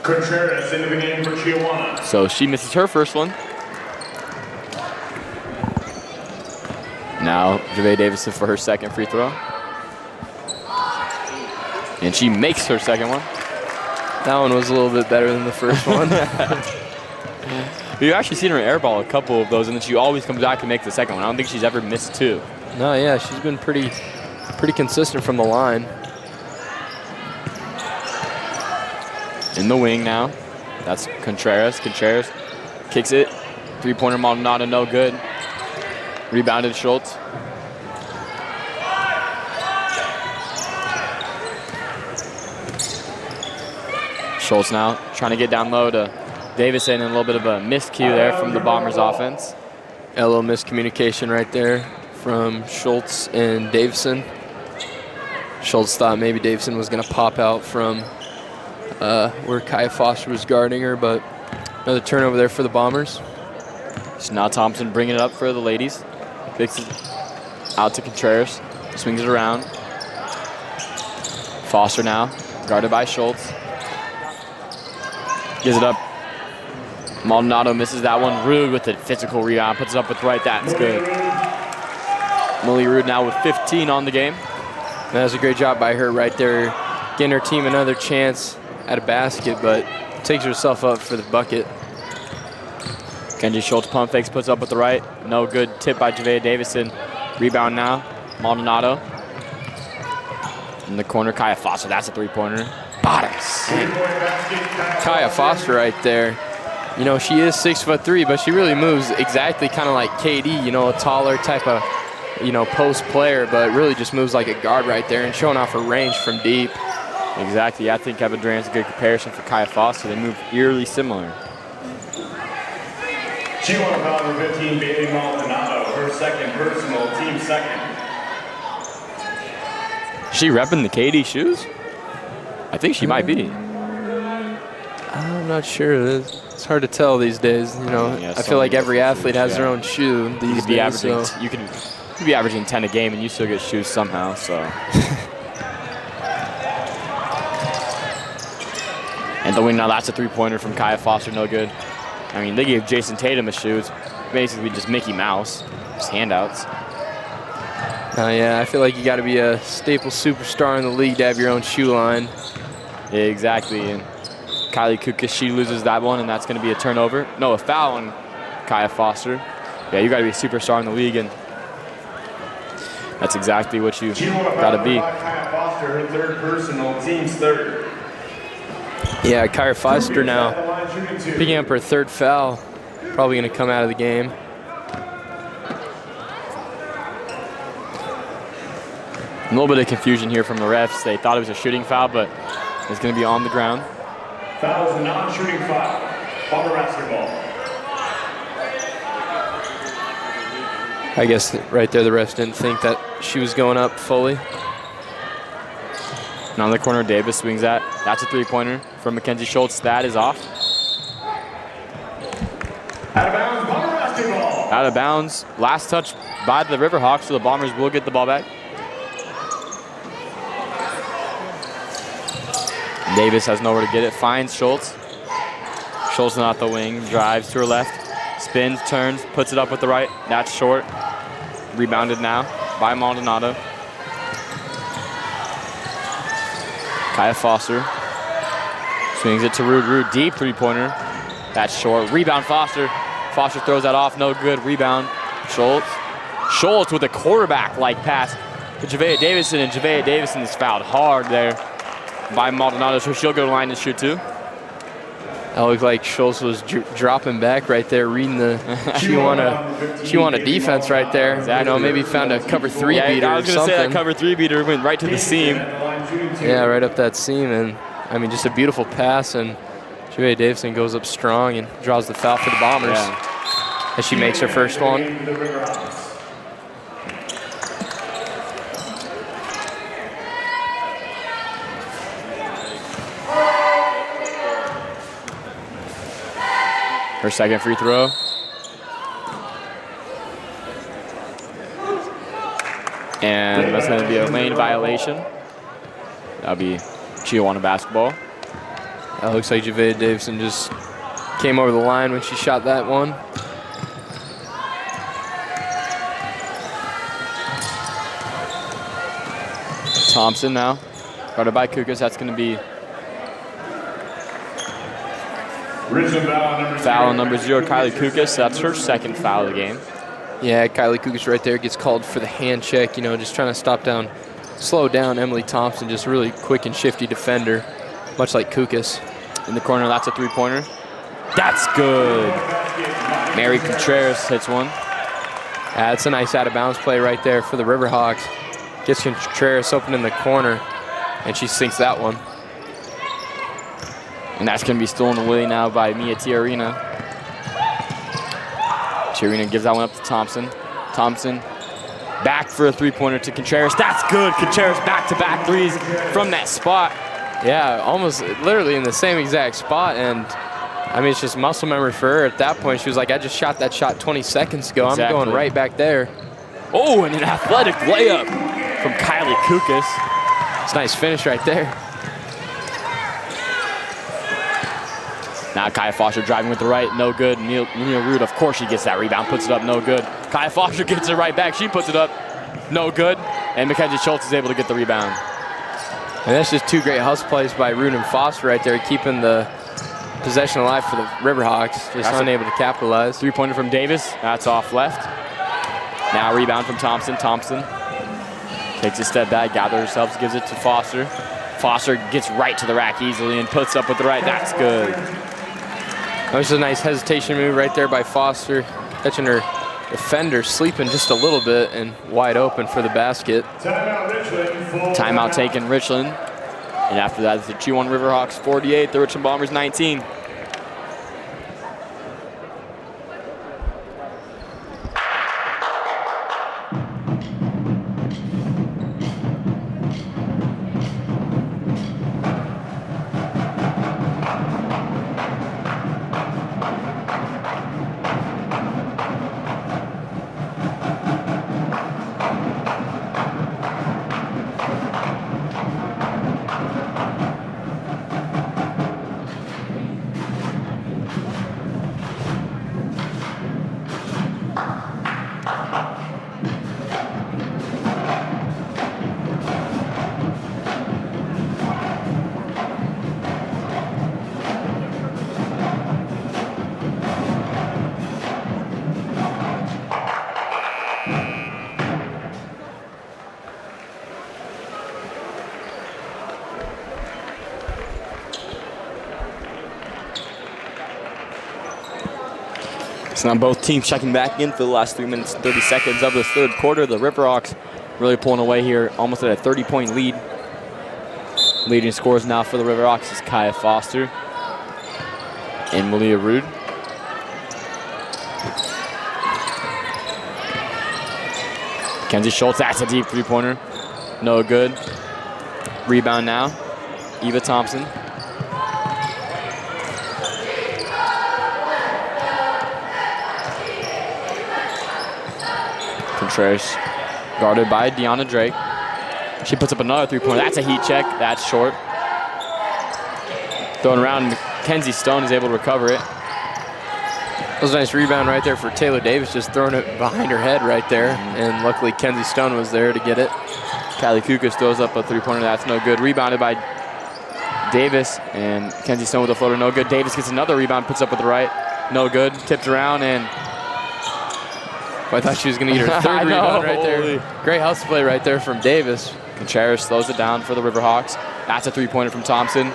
Contreras into the game for Chiawana. So she misses her first one. Now, Javea Davison for her second free throw. And she makes her second one. That one was a little bit better than the first one. We've actually seen her airball a couple of those, and then she always comes back and makes the second one. I don't think she's ever missed two. No, yeah, she's been pretty consistent from the line. In the wing now. That's Contreras. Contreras kicks it. Three-pointer Maldonado, no good. Rebounded Schultz. Schultz now trying to get down low to Davison, and a little bit of a miscue there from the Bombers offense. A little miscommunication right there from Schultz and Davison. Schultz thought maybe Davison was going to pop out from where Kaya Foster was guarding her, but another turnover there for the Bombers. So now Thompson bringing it up for the ladies. Kicks it out to Contreras. Swings it around. Foster now, guarded by Schultz. Gives it up. Maldonado misses that one. Rude with the physical rebound. Puts it up with right. That's good. Malia Rude now with 15 on the game. That was a great job by her right there, getting her team another chance at a basket, but takes herself up for the bucket. Kenji Schultz pump fakes, puts up with the right. No good. Tip by Javea Davison. Rebound now. Maldonado. In the corner, Kaya Foster. That's a three-pointer. Bottoms. Kaya Foster right there. You know, she is 6'3", but she really moves exactly kind of like KD, you know, a taller type of, you know, post player, but really just moves like a guard right there and showing off her range from deep. Exactly. Yeah, I think Kevin Durant's a good comparison for Kaya Foster. They move eerily similar. Chiawana foul number 15, Bailey Maldonado, her second personal, team second. Is she repping the KD shoes? I think she might be. I'm not sure. It's hard to tell these days. You know, Yeah, I feel like every athlete has yeah. their own shoe You these could be days. averaging. So. You could be averaging 10 a game, and you still get shoes somehow. So. And the wing now. That's a three-pointer from Kaya Foster. No good. I mean, they gave Jason Tatum a shoe. It's basically just Mickey Mouse, just handouts. Yeah, I feel like you got to be a staple superstar in the league to have your own shoe line. Yeah, exactly. And Kylie Kukas, she loses that one, and that's going to be a turnover. No, a foul on Kaya Foster. Yeah, you got to be a superstar in the league, and that's exactly what you got to be. Kaya Foster, her third personal, team's third. Yeah, Kaya Foster now picking up her third foul. Probably going to come out of the game. A little bit of confusion here from the refs. They thought it was a shooting foul, but it's going to be on the ground. Foul is a non-shooting foul. Bomber basketball. I guess right there the refs didn't think that she was going up fully. And on the corner, Davis swings that. That's a three-pointer from Mackenzie Schultz. That is off. Out of bounds, Bomber basketball. Out of bounds. Last touch by the Riverhawks, so the Bombers will get the ball back. Davis has nowhere to get it, finds Schultz. Schultz not the wing, drives to her left, spins, turns, puts it up with the right. That's short. Rebounded now by Maldonado. Kaya Foster swings it to Rude. Rude, deep three-pointer. That's short. Rebound, Foster. Foster throws that off, no good. Rebound, Schultz. Schultz with a quarterback-like pass to Javea Davison, and Javea Davison is fouled hard there by Maldonado, so she'll go to the line to shoot two. It looked like Schultz was dropping back right there, reading the Chiawana defense right there. Exactly. You know, maybe found a cover three beater I was or going to something. say that cover three beater went right to the seam. Yeah, right up that seam, and I mean, just a beautiful pass, and Javea Davison goes up strong and draws the foul for the Bombers as she makes her first one. Her second free throw. And that's going to be a lane violation. That'll be Chiawana basketball. That looks like Javea Davison just came over the line when she shot that one. Thompson now, guarded by Kukas. That's going to be Richland foul number 0, Kylie Kukas. That's her second foul of the game. Yeah, Kylie Kukas right there gets called for the hand check, you know, just trying to slow down Emily Thompson, just really quick and shifty defender, much like Kukas. In the corner, that's a three-pointer. That's good. Mary Contreras hits one. That's a nice out-of-bounds play right there for the Riverhawks. Gets Contreras open in the corner, and she sinks that one. And that's going to be stolen away now by Mia Tiarina. Tiarina gives that one up to Thompson. Thompson back for a three-pointer to Contreras. That's good. Contreras back-to-back threes from that spot. Yeah, almost literally in the same exact spot, and I mean, it's just muscle memory for her. At that point, she was like, I just shot that shot 20 seconds ago. Exactly. I'm going right back there. Oh, and an athletic layup from Kylie Kukas. It's a nice finish right there. Now Kaya Foster driving with the right, no good. Neil Root, of course she gets that rebound, puts it up, no good. Kaya Foster gets it right back, she puts it up, no good. And Mackenzie Schultz is able to get the rebound. And that's just two great hustle plays by Root and Foster right there, keeping the possession alive for the Riverhawks, just unable to capitalize. Three-pointer from Davis, that's off left. Now rebound from Thompson. Thompson takes a step back, gathers herself, gives it to Foster. Foster gets right to the rack easily and puts up with the right, that's good. That was a nice hesitation move right there by Foster, catching her defender sleeping just a little bit and wide open for the basket. Timeout Richland. Timeout taken Richland. And after that, it's the Chiawana Riverhawks 48, the Richland Bombers 19. So now both teams checking back in for the last 3 minutes and 30 seconds of this third quarter. The Riverhawks really pulling away here, almost at a 30-point lead. Leading scores now for the Riverhawks is Kaya Foster and Malia Rude. Kenzie Schultz, that's a deep three-pointer. No good. Rebound now, Eva Thompson. Contreras guarded by Deanna Drake. She puts up another three-pointer. That's a heat check. That's short. Throwing around, Mackenzie Stone is able to recover it. That was a nice rebound right there for Taylor Davis, just throwing it behind her head right there. And luckily, Kenzie Stone was there to get it. Kylie Kukas throws up a three-pointer. That's no good. Rebounded by Davis, and Kenzie Stone with a floater. No good. Davis gets another rebound, puts up with the right. No good. Tipped around, and I thought she was going to get her third rebound right there. Great hustle play right there from Davis. Contreras slows it down for the Riverhawks. That's a three-pointer from Thompson.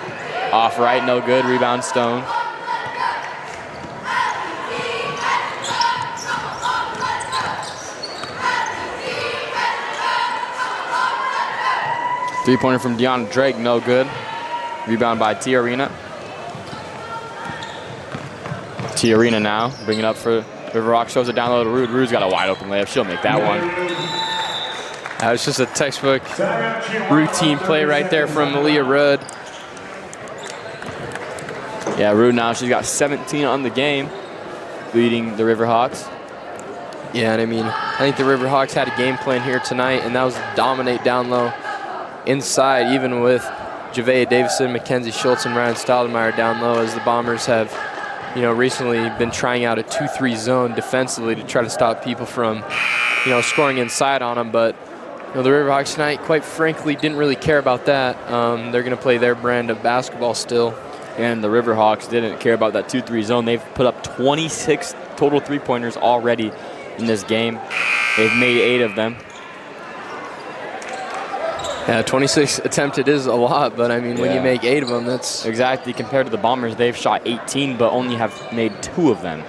Off right, no good. Rebound Stone. Three-pointer from Deanna Drake, no good. Rebound by Tiarina. Tiarina now, bring it up for Riverhawks, shows it down low to Rude. Rude's got a wide open layup, she'll make that one. It's just a textbook routine play right there from Malia Rudd. Yeah, Rude now, she's got 17 on the game, leading the Riverhawks. Yeah, and I mean, I think the Riverhawks had a game plan here tonight, and that was to dominate down low. Inside, even with Javea Davison, Mackenzie Schultz, and Ryan Stoudemire down low, as the Bombers have, recently been trying out a 2-3 zone defensively to try to stop people from, scoring inside on them. But the Riverhawks tonight, quite frankly, didn't really care about that. They're going to play their brand of basketball still. And the Riverhawks didn't care about that 2-3 zone. They've put up 26 total three-pointers already in this game. They've made 8 of them. Yeah, 26 attempted is a lot, but I mean, when you make 8 of them, that's... Exactly, compared to the Bombers, they've shot 18, but only have made 2 of them.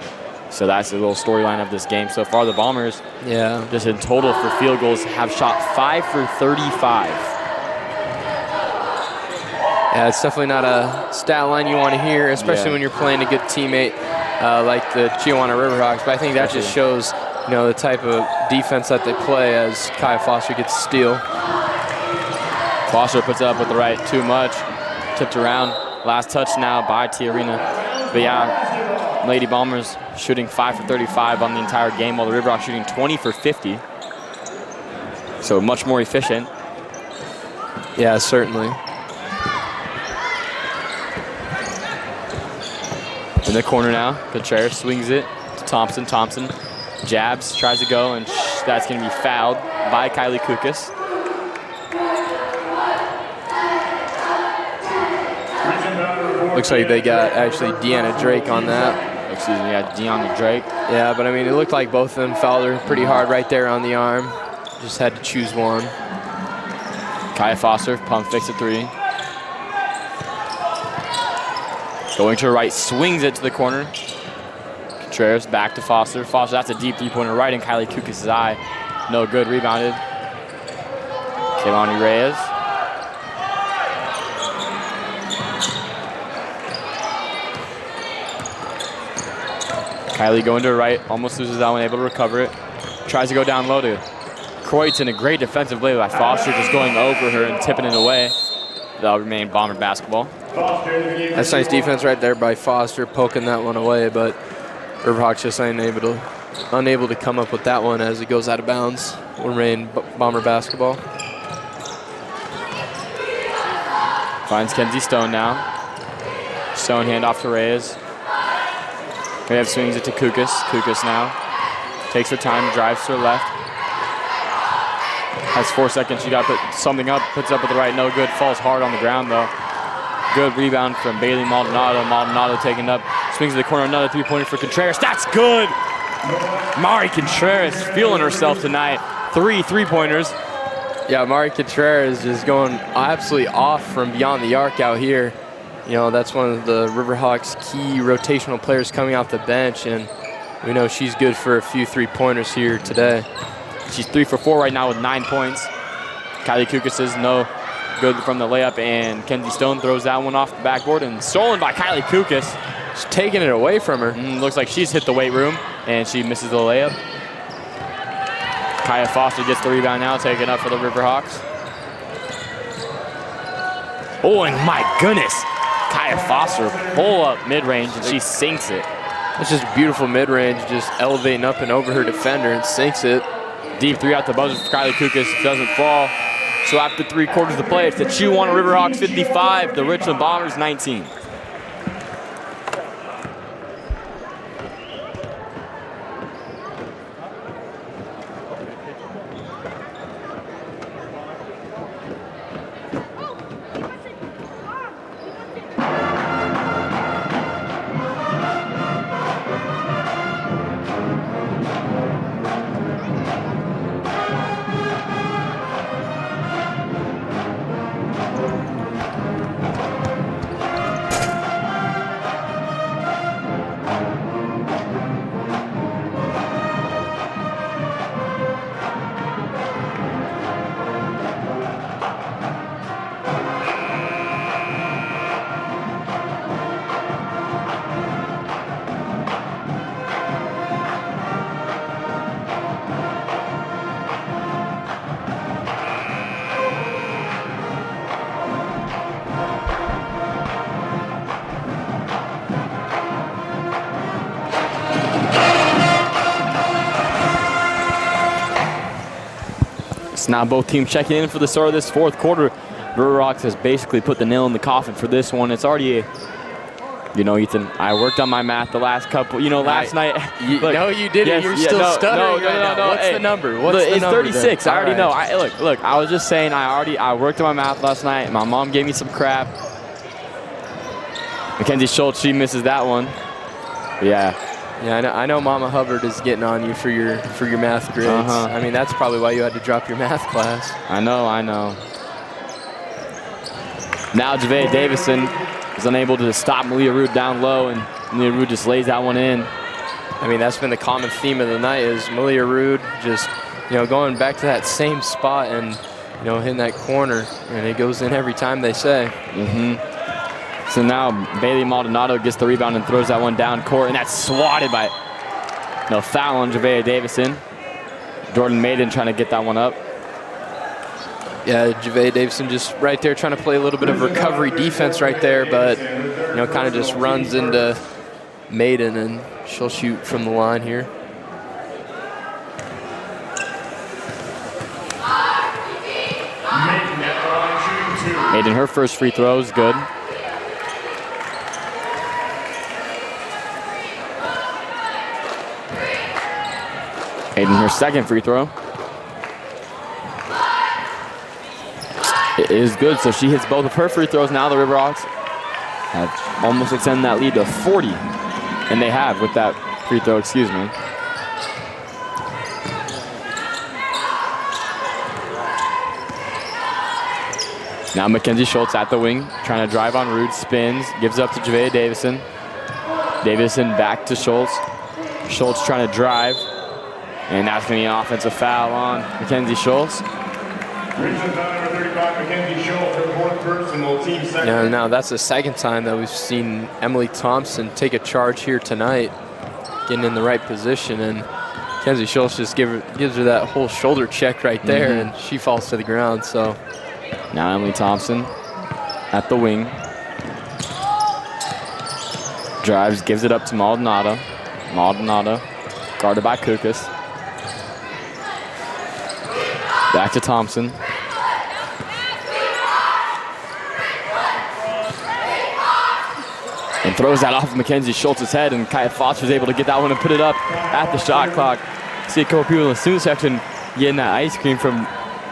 So that's a little storyline of this game so far. The Bombers, just in total for field goals, have shot 5 for 35. Yeah, it's definitely not a stat line you want to hear, especially when you're playing a good teammate like the Chiawana Riverhawks. But I think that just shows, the type of defense that they play as Kaya Foster gets a steal. Foster puts it up with the right, too much. Tipped around. Last touch now by Tiarina. But yeah, Lady Bombers shooting 5 for 35 on the entire game, while the Riverhawks shooting 20 for 50. So much more efficient. Yeah, certainly. In the corner now, Contreras swings it to Thompson. Thompson jabs, tries to go, and that's going to be fouled by Kylie Kukas. Looks like they got actually Deanna Drake on that. Excuse me, yeah, Deanna Drake. Yeah, but I mean, it looked like both of them fouled her pretty hard right there on the arm. Just had to choose one. Kaya Foster, pump fakes a 3. Going to the right, swings it to the corner. Contreras back to Foster. Foster, that's a deep three-pointer right in Kylie Kukas' eye. No good, rebounded. Kehlani Reyes. Kylie going to the right, almost loses that one, able to recover it. Tries to go down low to Croydon. A great defensive play by Foster, just going over her and tipping it away. That'll remain Bomber basketball. That's nice defense right there by Foster, poking that one away, but Riverhawks just unable to come up with that one as it goes out of bounds. Will remain Bomber basketball. Finds Kenzie Stone now. Stone handoff to Reyes. Reyes swings it to Kukas. Kukas now takes her time, drives to her left. Has 4 seconds. She got to put something up, puts up with the right, no good. Falls hard on the ground though. Good rebound from Bailey Maldonado. Maldonado taking up, swings to the corner, another three-pointer for Contreras. That's good! Mari Contreras feeling herself tonight. 3 three-pointers. Yeah, Mari Contreras just going absolutely off from beyond the arc out here. That's one of the Riverhawks' key rotational players coming off the bench, and we know she's good for a few three-pointers here today. She's 3 for 4 right now with 9 points. Kylie Kukas is no good from the layup, and Kenzie Stone throws that one off the backboard and stolen by Kylie Kukas. She's taking it away from her. Looks like she's hit the weight room, and she misses the layup. Kaya Foster gets the rebound now, taken up for the Riverhawks. Oh, and my goodness. Kaya Foster pull up mid-range, and she sinks it. It's just beautiful mid-range, just elevating up and over her defender and sinks it. Deep 3 out the buzzer for Kylie Kukas, doesn't fall. So after 3 quarters of play, it's the Chiawana Riverhawks 55, the Richland Bombers 19. So now both teams checking in for the start of this fourth quarter. Riverhawks has basically put the nail in the coffin for this one. It's already Ethan, I worked on my math the last couple, last night. Look, no, you didn't. Yes, You're still stuttering right now. What's the number? It's 36. Then? I already know. Look, I was just saying I worked on my math last night. My mom gave me some crap. Mackenzie Schultz, she misses that one. But yeah. Yeah, I know Mama Hubbard is getting on you for your math grades. I mean, that's probably why you had to drop your math class. I know. Now Javea Davison is unable to stop Malia Rude down low, and Malia Rude just lays that one in. I mean, that's been the common theme of the night is Malia Rude just, going back to that same spot and, hitting that corner, and it goes in every time, they say. So now Bailey Maldonado gets the rebound and throws that one down court, and that's swatted by, foul on Javea Davison. Jordan Maiden trying to get that one up. Yeah, Javea Davison just right there trying to play a little bit of recovery defense right there, but, kind of just runs into Maiden, and she'll shoot from the line here. Maiden, her first free throw is good. Maiden, her second free throw. It is good, so she hits both of her free throws. Now the Riverhawks have almost extended that lead to 40, and they have with that free throw, excuse me. Now Mackenzie Schultz at the wing, trying to drive on Rude, spins, gives up to Javea Davison. Davison back to Schultz. Schultz trying to drive, and that's going to be an offensive foul on Mackenzie Schultz. Yeah, now that's the second time that we've seen Emily Thompson take a charge here tonight, getting in the right position, and Mackenzie Schultz just gives her that whole shoulder check right there, and she falls to the ground. So now Emily Thompson at the wing. Drives, gives it up to Maldonado. Maldonado guarded by Kukas. Back to Thompson. And throws that off of Mackenzie Schultz's head, and Kaya Foster's able to get that one and put it up at the shot clock. See a couple people in the student section getting that ice cream from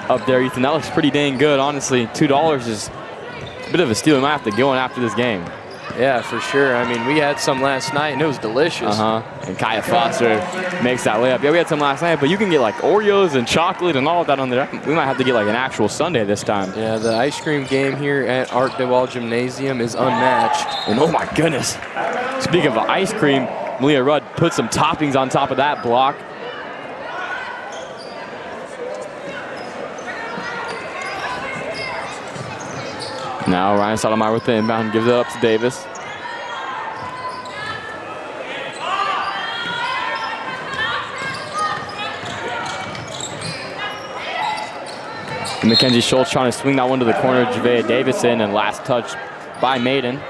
up there, Ethan. That looks pretty dang good, honestly. $2 is a bit of a steal. We might have to go in after this game. Yeah, for sure. I mean, we had some last night, and it was delicious. And Kaya Foster makes that layup. Yeah, we had some last night, but you can get like Oreos and chocolate and all of that on there. We might have to get like an actual sundae this time. Yeah, the ice cream game here at Art Dawald Gymnasium is unmatched. And oh my goodness. Speaking of ice cream, Malia Rudd put some toppings on top of that block. Now Ryan Sotomayor with the inbound, gives it up to Davis. And Mackenzie Schultz trying to swing that one to the corner of Javea Davison, and last touch by Maiden.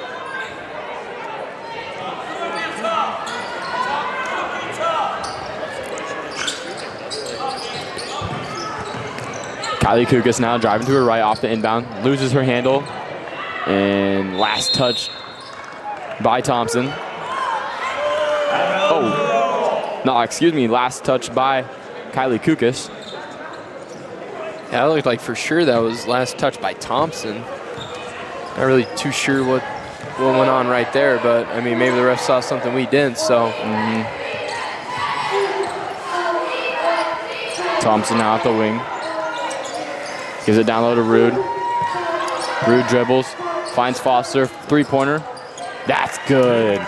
Kylie Kukas now driving to her right off the inbound, loses her handle, and last touch by Thompson. Oh, no, excuse me, last touch by Kylie Kukas. Yeah, it looked like for sure that was last touch by Thompson. Not really too sure what went on right there, but I mean, maybe the ref saw something we didn't, so. Thompson now at the wing. Gives it down low to Rude. Rude dribbles, finds Foster, three-pointer. That's good.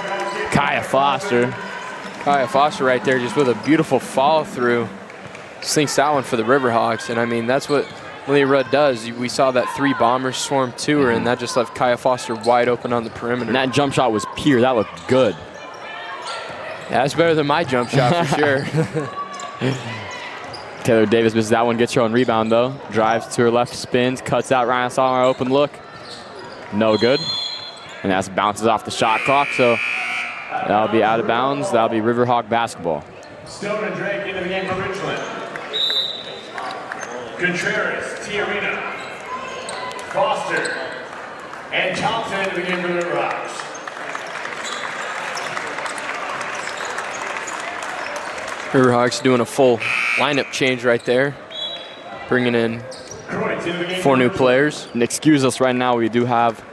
Kaya Foster. Kaya Foster right there just with a beautiful follow-through. Sinks that one for the Riverhawks, and I mean, that's what Malia Rudd does. We saw that three bombers swarm to her, and that just left Kaya Foster wide open on the perimeter. And that jump shot was pure. That looked good. Yeah, that's better than my jump shot for sure. Taylor Davis misses that one, gets her own rebound though. Drives to her left, spins, cuts out Ryan Solomar, open look. No good. And that bounces off the shot clock, so that'll be out of bounds. That'll be Riverhawk basketball. Stone and Drake into the game for Richland. Contreras, Chiawana, Foster, and Thompson into the game for the Riverhawks. Riverhawks doing a full lineup change right there, bringing in 4 new players. And excuse us right now, we do have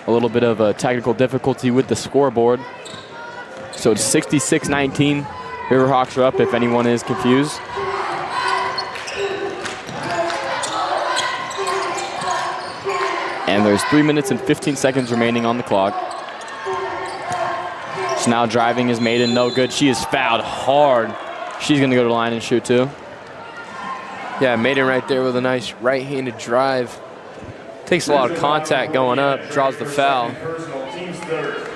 a little bit of a technical difficulty with the scoreboard. So it's 66-19. Riverhawks are up if anyone is confused. And there's 3 minutes and 15 seconds remaining on the clock. So now driving is Maiden, no good. She is fouled hard. She's gonna go to the line and shoot too. Yeah, Maiden right there with a nice right-handed drive. Takes a lot of contact going up, draws the foul. Team's third.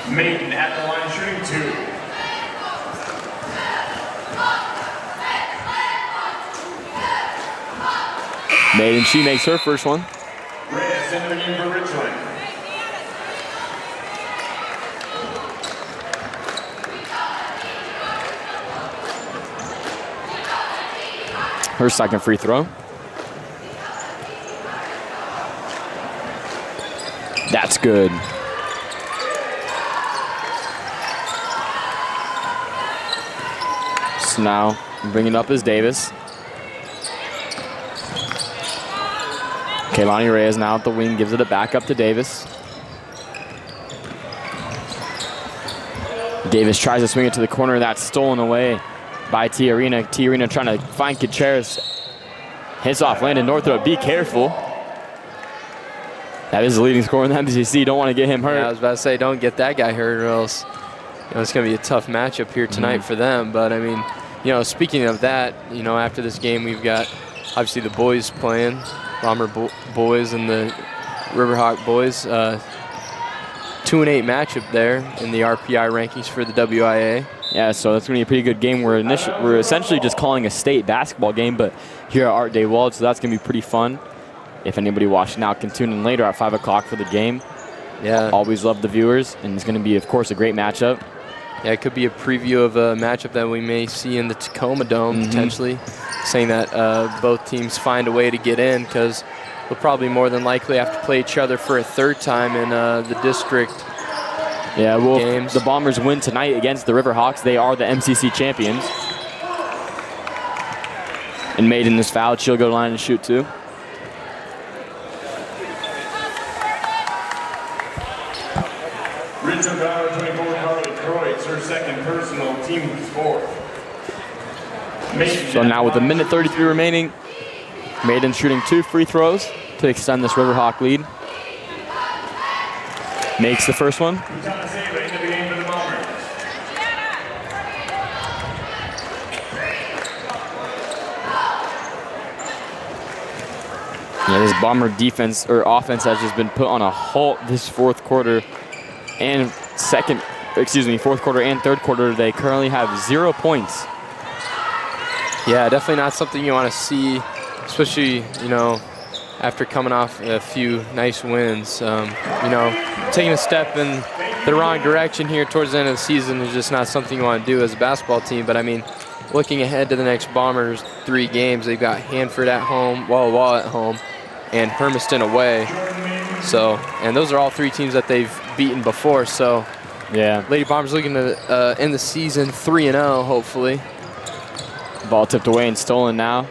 Maiden at the line shooting 2. Maiden, she makes her first one. Reyes into the game for Richland. Her second free throw. That's good. So now bringing up is Davis. Kehlani Reyes now at the wing, gives it back up to Davis. Davis tries to swing it to the corner. That's stolen away by Chiawana. Chiawana trying to find Contreras. Hits off Landon Northrup. Be careful. That is the leading scorer in the MCC. Don't want to get him hurt. Yeah, I was about to say, don't get that guy hurt or else it's going to be a tough matchup here tonight for them. But, I mean, speaking of that, after this game, we've got obviously the boys playing, Bomber boys and the Riverhawk boys. 2-8 matchup there in the RPI rankings for the WIA. Yeah, so that's going to be a pretty good game. We're essentially just calling a state basketball game, but here at Art Dawald, so that's going to be pretty fun. If anybody watching now can tune in later at 5 o'clock for the game. Yeah. Always love the viewers, and it's going to be, of course, a great matchup. Yeah, it could be a preview of a matchup that we may see in the Tacoma Dome, potentially, saying that both teams find a way to get in, because we'll probably more than likely have to play each other for a third time in the district. Yeah, well, games. The Bombers win tonight against the Riverhawks. They are the MCC champions. And Maiden is fouled. She'll go to the line and shoot too. Richland Bomber 24, Carly Kreutz, her second personal, team's fourth. So now with 1:33 remaining, Maiden shooting 2 free throws to extend this Riverhawk lead. Makes the first one. Yeah, this Bomber defense or offense has just been put on a halt this fourth quarter and fourth quarter and third quarter. They currently have 0 points. Yeah, definitely not something you want to see, especially, after coming off a few nice wins. Taking a step in the wrong direction here towards the end of the season is just not something you want to do as a basketball team. But, I mean, looking ahead to the next Bombers 3 games, they've got Hanford at home, Walla at home, and Hermiston away. So, and those are all 3 teams that they've beaten before. So, yeah, Lady Bombers looking to end the season 3-0, hopefully. Ball tipped away and stolen now.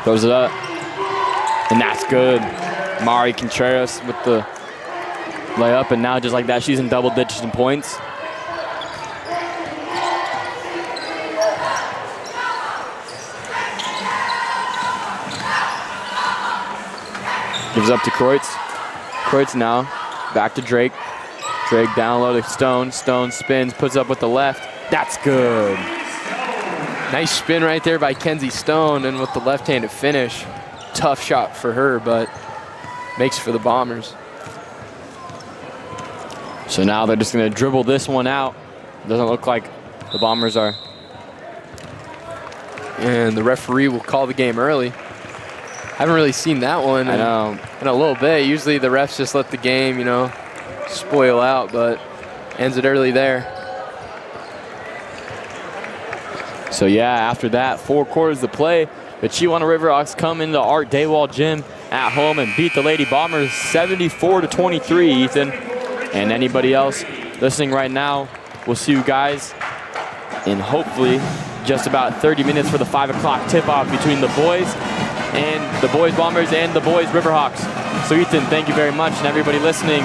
Throws it up. And that's good. Mari Contreras with the layup. And now just like that, she's in double digits in points. Gives up to Kreutz. Kreutz now back to Drake. Drake down low to Stone. Stone spins, puts up with the left. That's good. Nice spin right there by Kenzie Stone, and with the left-handed finish. Tough shot for her, but makes for the Bombers. So now they're just going to dribble this one out. Doesn't look like the Bombers are. And the referee will call the game early. Haven't really seen that one in a little bit. Usually the refs just let the game, spoil out, but ends it early there. So yeah, after that, 4 quarters to play, the Chiawana Riverhawks come into Art Dawald Gym at home and beat the Lady Bombers 74-23, Ethan. And anybody else listening right now, we'll see you guys in hopefully just about 30 minutes for the 5 o'clock tip-off between the boys Bombers and the boys Riverhawks. So Ethan, thank you very much, and everybody listening,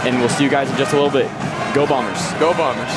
and we'll see you guys in just a little bit. Go Bombers. Go Bombers.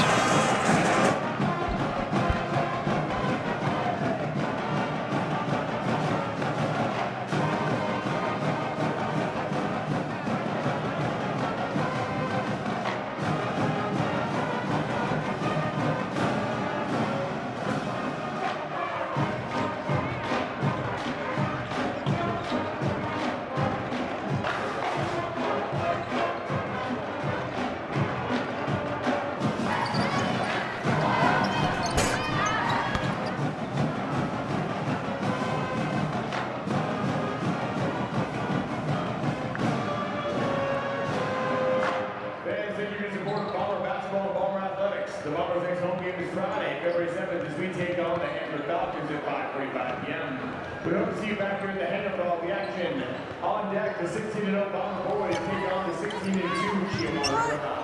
The Bombers' next home game is Friday, February 7th, as we take on the Hammer Falcons at 5:45 p.m. We hope to see you back here in the Hammer for all the action. On deck, the 16-0 Bomber boys take on the 16-2 Chiawana Riverhawks.